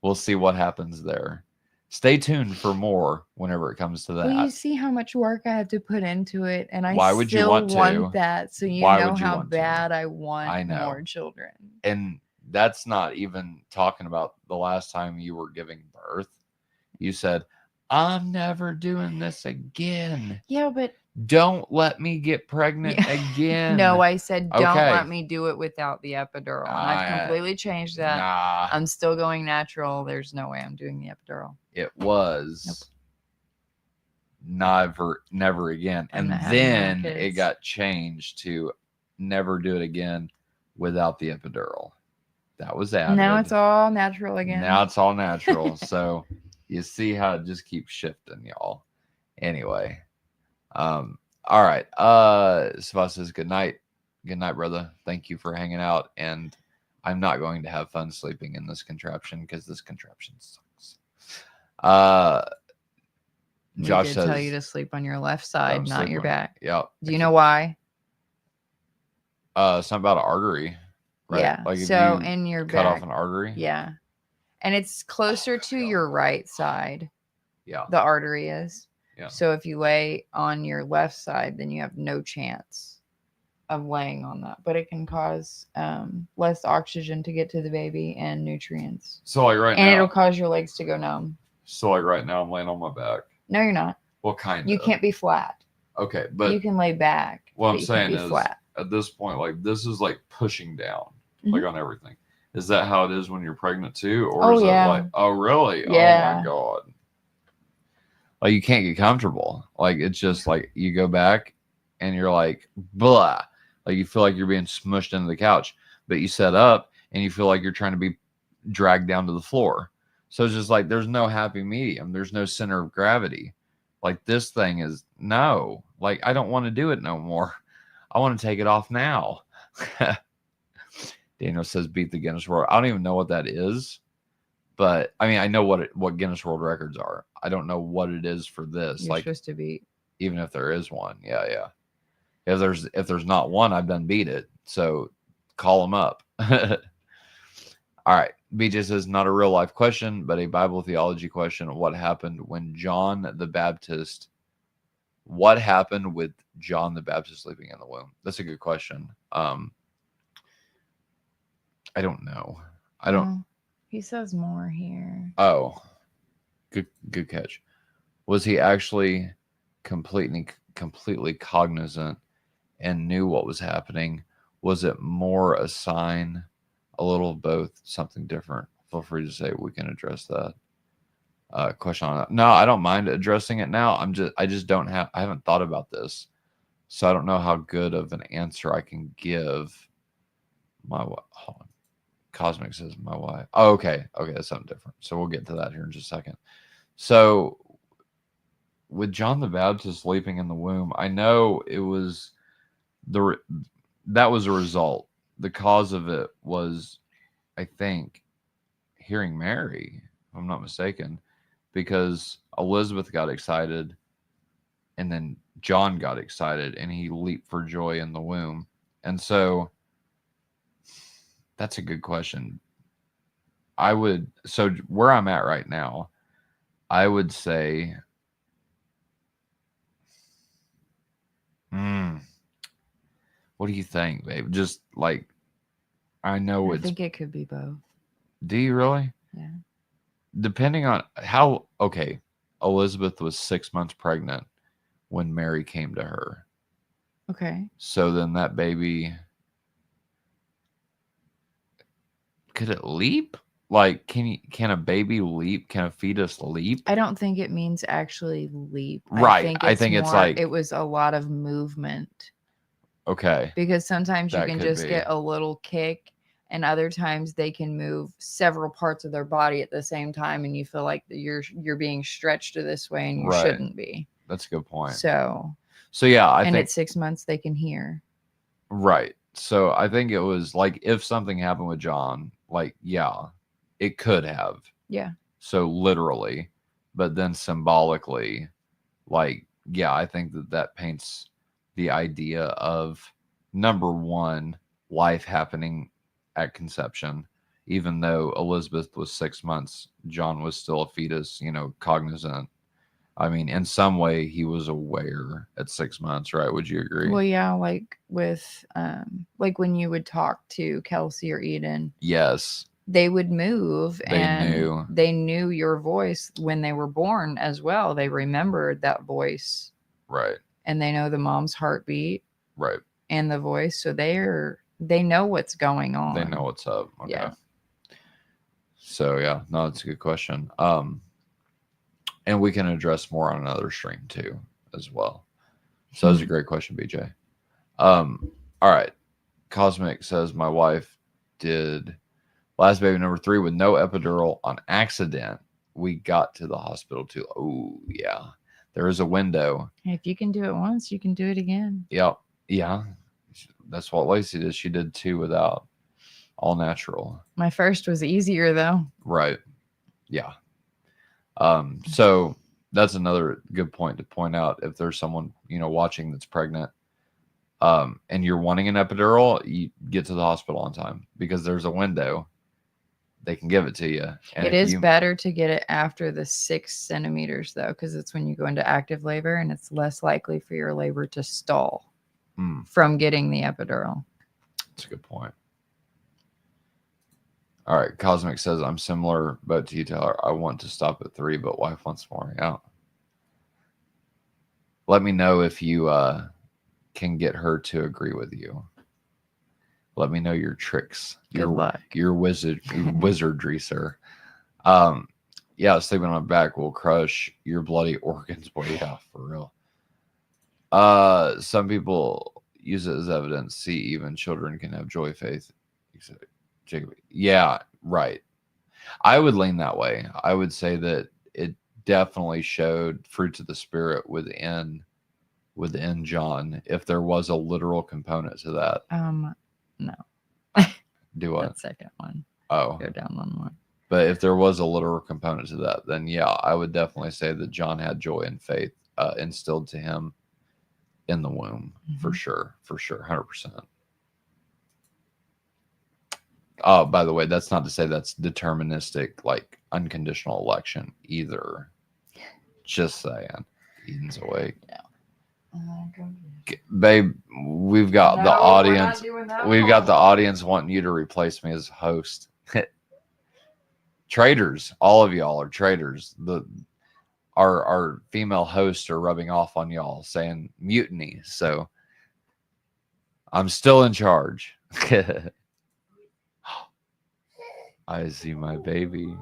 we'll see what happens there. Stay tuned for more whenever it comes to that. Well, you see how much work I have to put into it, and I want that. So you know how bad I want more children. And that's not even talking about the last time you were giving birth. You said, I'm never doing this again. Yeah, but don't let me get pregnant again. No, I said don't let me do it without the epidural. And I've completely changed that. I'm still going natural. There's no way I'm doing the epidural. It was never again. And then it got changed to never do it again without the epidural. That was added. Now it's all natural again. Now it's all natural. So you see how it just keeps shifting, y'all. Anyway, All right. Sava says good night. Good night, brother. Thank you for hanging out. And I'm not going to have fun sleeping in this contraption because this contraption sucks. Josh we did says, tell you to sleep on your left side, not your back. Yeah. Do you know why? Something about an artery, right? Yeah. Like if so you in your cut back, off an artery. yeah, and it's closer to your right side. Yeah. The artery is. Yeah. So if you lay on your left side, then you have no chance of laying on that. But it can cause less oxygen to get to the baby and nutrients. So like right now. And it'll cause your legs to go numb. So like right now I'm laying on my back. No, you're not. Well, kind of. You can't be flat. Okay, but you can lay back. What I'm saying is flat. At this point, like this is like pushing down, like on everything. Is that how it is when you're pregnant too? Or is it like, oh really? Yeah. Oh my God. Like you can't get comfortable. Like it's just like you go back and you're like, blah. Like you feel like you're being smushed into the couch, but you set up and you feel like you're trying to be dragged down to the floor. So it's just like, there's no happy medium. There's no center of gravity. Like this thing is no, like, I don't want to do it no more. I want to take it off now. Daniel says, beat the Guinness World. I don't even know what that is, but I mean, I know what Guinness World Records are. I don't know what it is for this. You're like supposed to beat. Even if there is one. Yeah. If there's not one, I've done beat it. So call them up. All right. BJ says, not a real life question, but a Bible theology question. What happened with John the Baptist sleeping in the womb? That's a good question. I don't know. He says more here. Oh, good catch. Was he actually completely cognizant and knew what was happening? Was it more a sign? A little of both, something different? Feel free to say we can address that question on that. No, I don't mind addressing it now. I haven't thought about this, so I don't know how good of an answer I can give. Hold on. Cosmic says my wife. Oh, okay, that's something different. So we'll get to that here in just a second. So with John the Baptist sleeping in the womb, I know it was that was a result. The cause of it was, I think, hearing Mary, if I'm not mistaken, because Elizabeth got excited and then John got excited and he leaped for joy in the womb. And so that's a good question. So where I'm at right now, I would say, what do you think, babe? Just like, I think it could be both. Do you really? Yeah. Depending on how, okay, Elizabeth was 6 months pregnant when Mary came to her. Okay. So then that baby, could it leap? Like, can a baby leap? Can a fetus leap? I don't think it means actually leap. Right. I think it's like, it was a lot of movement. Okay. Because sometimes you can just get a little kick, and other times they can move several parts of their body at the same time, and you feel like you're being stretched to this way, and you shouldn't be. That's a good point. So yeah, I think at 6 months they can hear. Right. So I think it was like, if something happened with John, like, yeah, it could have. Yeah. So literally, but then symbolically, like, yeah, I think that paints the idea of, number one, life happening at conception. Even though Elizabeth was 6 months, John was still a fetus, cognizant. I mean, in some way he was aware at 6 months, right? Would you agree? Well, yeah, like with like when you would talk to Kelsey or Eden. Yes. They would move, they knew your voice when they were born as well. They remembered that voice. Right. And they know the mom's heartbeat. Right. And the voice. So they know what's going on. They know what's up. Okay. Yeah. So yeah, no, that's a good question. And we can address more on another stream too, as well. So that's a great question, BJ. All right. Cosmic says, my wife did last baby number 3 with no epidural on accident. We got to the hospital too. Oh yeah. There is a window. If you can do it once, you can do it again. Yep. Yeah. That's what Lacy did. She did 2 without, all natural. My first was easier though. Right. Yeah. So that's another good point to point out. If there's someone, watching that's pregnant, and you're wanting an epidural, you get to the hospital on time because there's a window. They can give it to you. And It is better to get it after the 6 centimeters though, because it's when you go into active labor and it's less likely for your labor to stall from getting the epidural. That's a good point. All right. Cosmic says, I'm similar, but to you, Taylor, I want to stop at 3, but wife wants more. Yeah. Let me know if you can get her to agree with you. Let me know your tricks. Good luck. Your wizardry, sir. Yeah, sleeping on my back will crush your bloody organs. Boy, yeah, for real. Some people use it as evidence. See, even children can have joy, faith. Yeah, right. I would lean that way. I would say that it definitely showed fruits of the spirit within John, if there was a literal component to that. No. Do what? That second one. Oh. Go down one more. But if there was a literal component to that, then yeah, I would definitely say that John had joy and faith instilled to him in the womb, for sure, 100%. Oh, by the way, that's not to say that's deterministic, like unconditional election either. Just saying. Eden's awake. Yeah. Babe, we've got the audience. We've got the audience wanting you to replace me as host. Traitors, all of y'all are traitors. Our female hosts are rubbing off on y'all, saying mutiny. So I'm still in charge. I see my baby.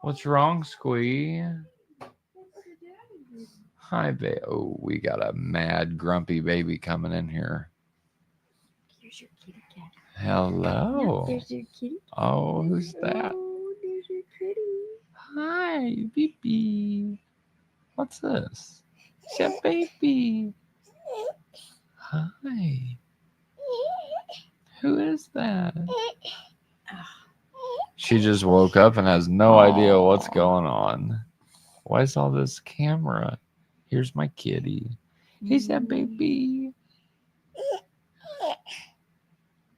What's wrong, Squee? Hi, babe. Oh, we got a mad, grumpy baby coming in here. Here's your kitty cat. Hello. No, there's your kitty. Oh, who's that? Oh, there's your kitty. Hi, baby. What's this? It's your baby. Hi. Who is that? She just woke up and has no idea what's going on. Why is all this camera? Here's my kitty. Here's that baby.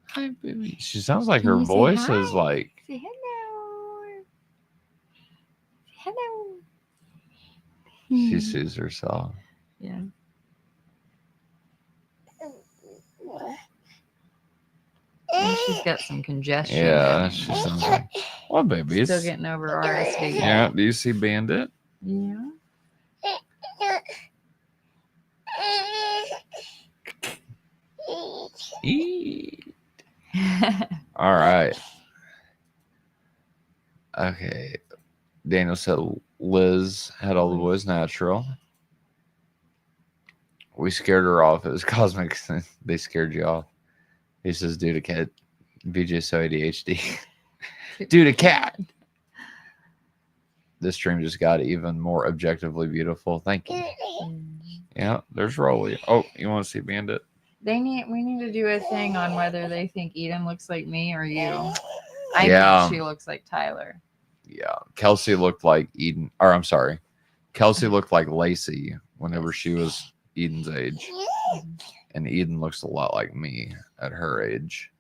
Hi, baby. She sounds like her voice is like. Say hello. Say hello. She sees herself. Yeah. And she's got some congestion. Yeah, she sounds like. Well, baby. Still getting over RSV. Yeah. Do you see Bandit? Yeah. Eat. All right. Okay. Daniel said Liz had all the boys natural. We scared her off. It was cosmic. They scared you off. He says, due to cat. BJ so ADHD. Due to cat. This stream just got even more objectively beautiful. Thank you. Yeah, there's Rolly. Oh, you want to see Bandit? We need to do a thing on whether they think Eden looks like me or you. I think she looks like Tyler. Yeah. Kelsey looked like Eden. Or I'm sorry. Kelsey looked like Lacy whenever she was Eden's age. And Eden looks a lot like me at her age.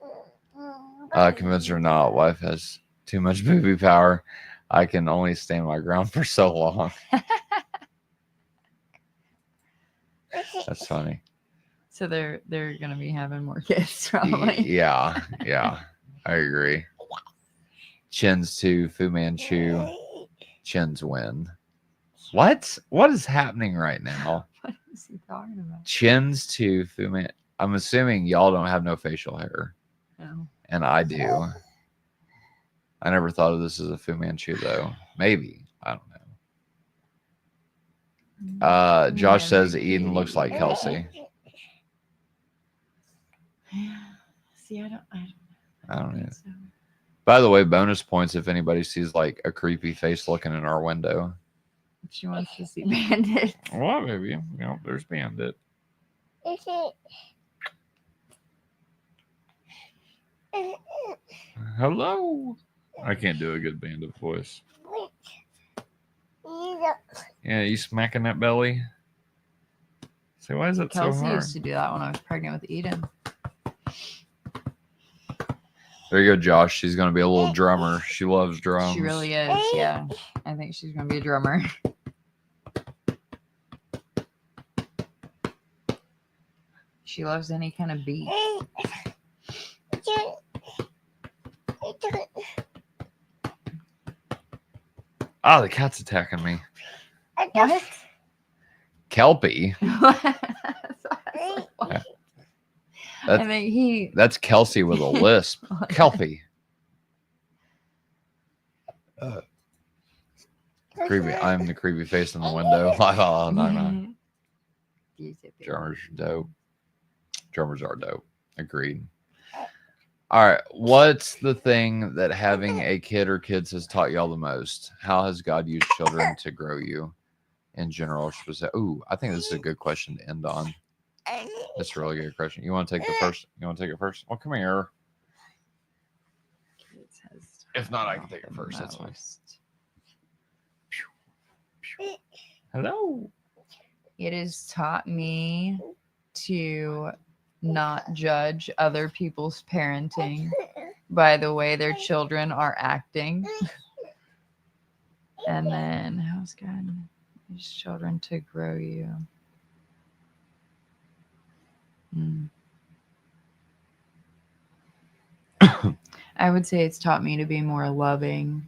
Convince her not. Wife has too much booby power. I can only stand my ground for so long. That's funny. So they're gonna be having more kids probably. Yeah, I agree. Chins to Fu Manchu. Chins win. What is happening right now? What is he talking about? Chins to Fu Man. I'm assuming y'all don't have no facial hair. No. And I do. I never thought of this as a Fu Manchu though. Maybe. I don't know. Josh says Eden looks like Kelsey. See, I don't know. So. By the way, bonus points if anybody sees like a creepy face looking in our window. She wants to see bandits. Well, maybe. You know, there's Bandit. Hello. I can't do a good Bandit voice. Yeah, you smacking that belly? Say, why is it so Kelsey hard? used to do that when I was pregnant with Eden. There you go, Josh. She's going to be a little drummer. She loves drums. She really is. Yeah. I think she's going to be a drummer. She loves any kind of beat. Ah, the cat's attacking me. What? Kelpie. I think That's Kelsey with a lisp. Kelpie. Creepy. I'm the creepy face in the window. Oh, no. Drummers are dope. Drummers are dope. Agreed. All right. What's the thing that having a kid or kids has taught y'all the most? How has God used children to grow you in general? Ooh, I think this is a good question to end on. That's a really good question. You want to take the first? You want to take it first? Well, come here. If not, I can take it first. That's fine. Hello. It has taught me to not judge other people's parenting by the way their children are acting. And then, how's God use children to grow you? I would say it's taught me to be more loving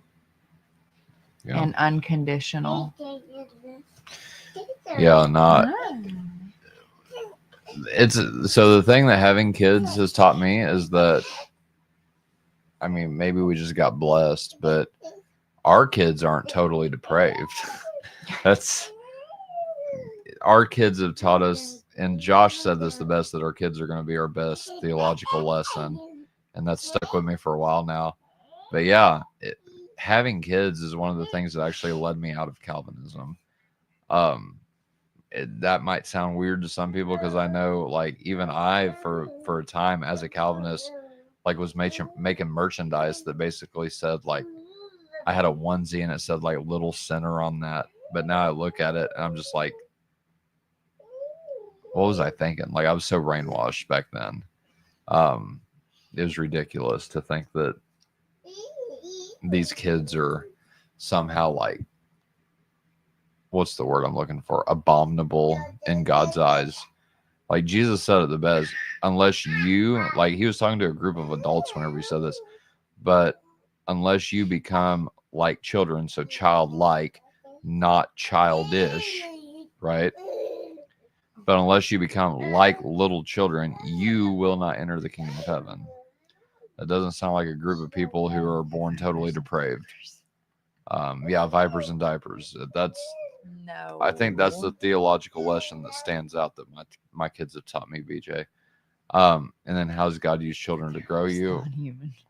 and unconditional. Yeah, not. It's so the thing that having kids has taught me is that, I mean, maybe we just got blessed, but our kids aren't totally depraved. That's our kids have taught us, and Josh said this the best, that our kids are going to be our best theological lesson, and that's stuck with me for a while now. But yeah, having kids is one of the things that actually led me out of Calvinism. That might sound weird to some people, because I know, like, even I, for a time as a Calvinist, like, was making merchandise that basically said, like, I had a onesie and it said, like, little sinner on that. But now I look at it and I'm just like, what was I thinking? Like, I was so brainwashed back then. It was ridiculous to think that these kids are somehow, like, what's the word I'm looking for? Abominable in God's eyes. Like, Jesus said it the best. Unless you, like, he was talking to a group of adults whenever he said this, but unless you become like children, so childlike, not childish, right? But unless you become like little children, you will not enter the kingdom of heaven. That doesn't sound like a group of people who are born totally depraved. Yeah, vipers and diapers. No. I think that's the theological lesson that stands out that my kids have taught me, BJ. And then, how's God use children to grow you?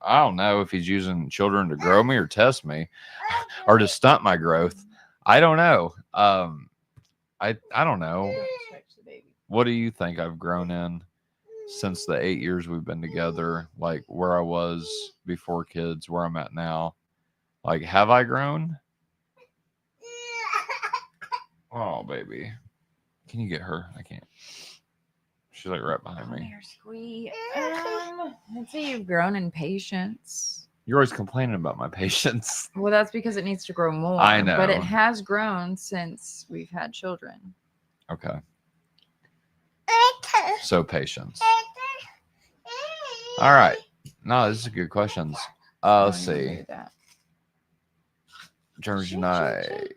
I don't know if he's using children to grow me or test me or to stunt my growth. I don't know. I don't know. What do you think I've grown in since the 8 years we've been together? Like, where I was before kids, where I'm at now. Like, have I grown? Oh, baby. Can you get her? I can't. She's like right behind me. Here, squee. I'd say you've grown in patience. You're always complaining about my patience. Well, that's because it needs to grow more. I know. But it has grown since we've had children. Okay. So patience. All right. No, this is good questions. Let's see. George and I,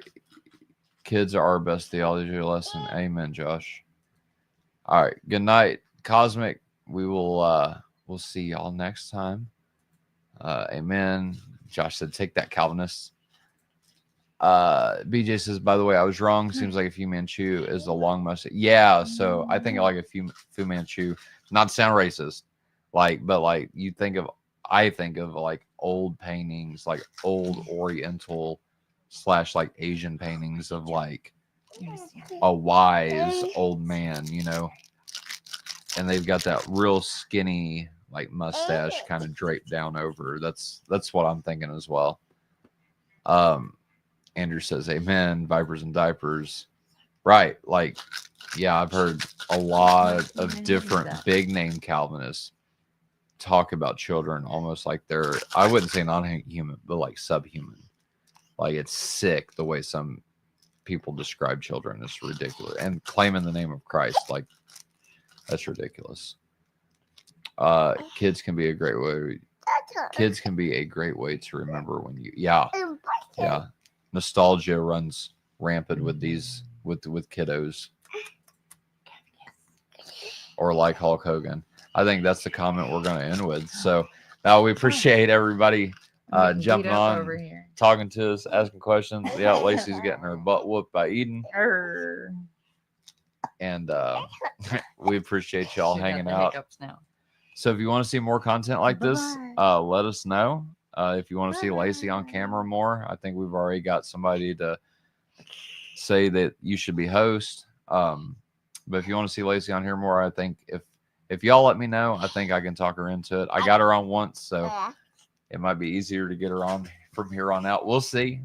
kids are our best theology lesson. Amen, Josh. All right. Good night, Cosmic. We will we'll see y'all next time. Amen. Josh said, take that, Calvinist. BJ says, by the way, I was wrong. Seems like a Fu Manchu is a long mustache. Yeah, so I think like a Fu Manchu, not to sound racist, like, but like I think of like old paintings, like old Oriental slash like Asian paintings of like Let me see. a wise old man, you know, and they've got that real skinny like mustache kind of draped down over. That's what I'm thinking as well. Andrew says, "Amen." Vipers and diapers, right? Like, yeah, I've heard a lot of different big name Calvinists talk about children almost like they're, I wouldn't say non-human, but like subhuman. Like it's sick the way some people describe children. It's ridiculous. And claiming the name of Christ, like that's ridiculous. Kids can be a great way. Kids can be a great way to remember when you, yeah. Nostalgia runs rampant with these, with kiddos. Or like Hulk Hogan. I think that's the comment we're going to end with. So now we appreciate everybody jumping on, over here. talking to us, asking questions. Yeah, Lacey's getting her butt whooped by Eden. Arr. And we appreciate y'all She got hanging the out. hiccups now. So if you want to see more content like this, let us know. If you want to see Lacey on camera more, I think we've already got somebody to say that you should be host. But if you want to see Lacey on here more, I think if y'all let me know, I think I can talk her into it. I got her on once, so it might be easier to get her on from here on out. We'll see.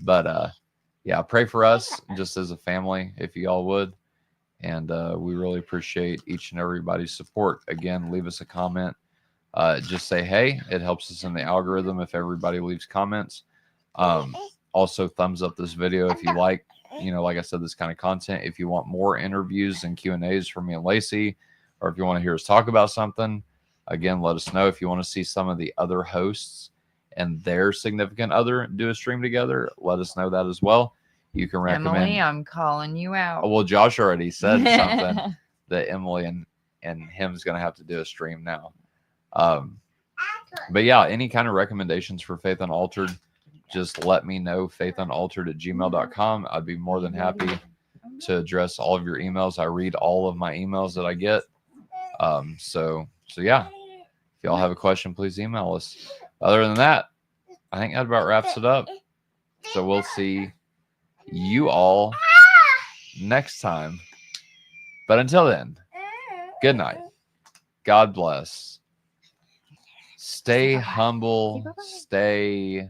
But yeah, pray for us just as a family, if y'all would. And we really appreciate each and everybody's support. Again, leave us a comment. Just say hey. It helps us in the algorithm if everybody leaves comments. Also, thumbs up this video if you like, you know, like I said, this kind of content. If you want more interviews and Q&As from me and Lacey, or if you want to hear us talk about something, again, let us know. If you want to see some of the other hosts and their significant other do a stream together, let us know that as well. You can recommend. Emily, I'm calling you out. Oh, well, Josh already said something that Emily and him's going to have to do a stream now. But yeah, any kind of recommendations for Faith Unaltered, just let me know. faithunaltered@gmail.com. I'd be more than happy to address all of your emails. I read all of my emails that I get. So yeah, if y'all have a question, please email us. Other than that, I think that about wraps it up. So we'll see you all next time. But until then, good night. God bless. Stay humble. Stay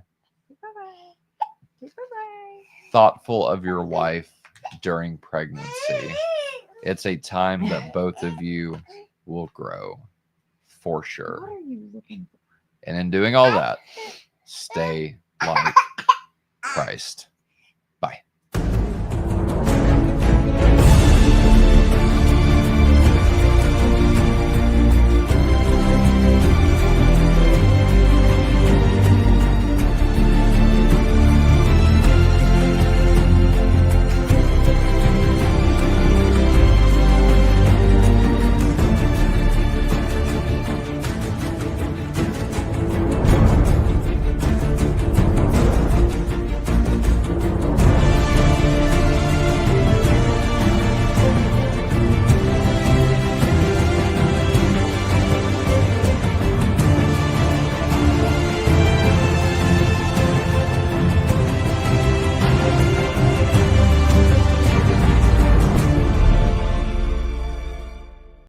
thoughtful of your wife during pregnancy. It's a time that both of you will grow for sure. What are you looking for? And in doing all that, stay like Christ.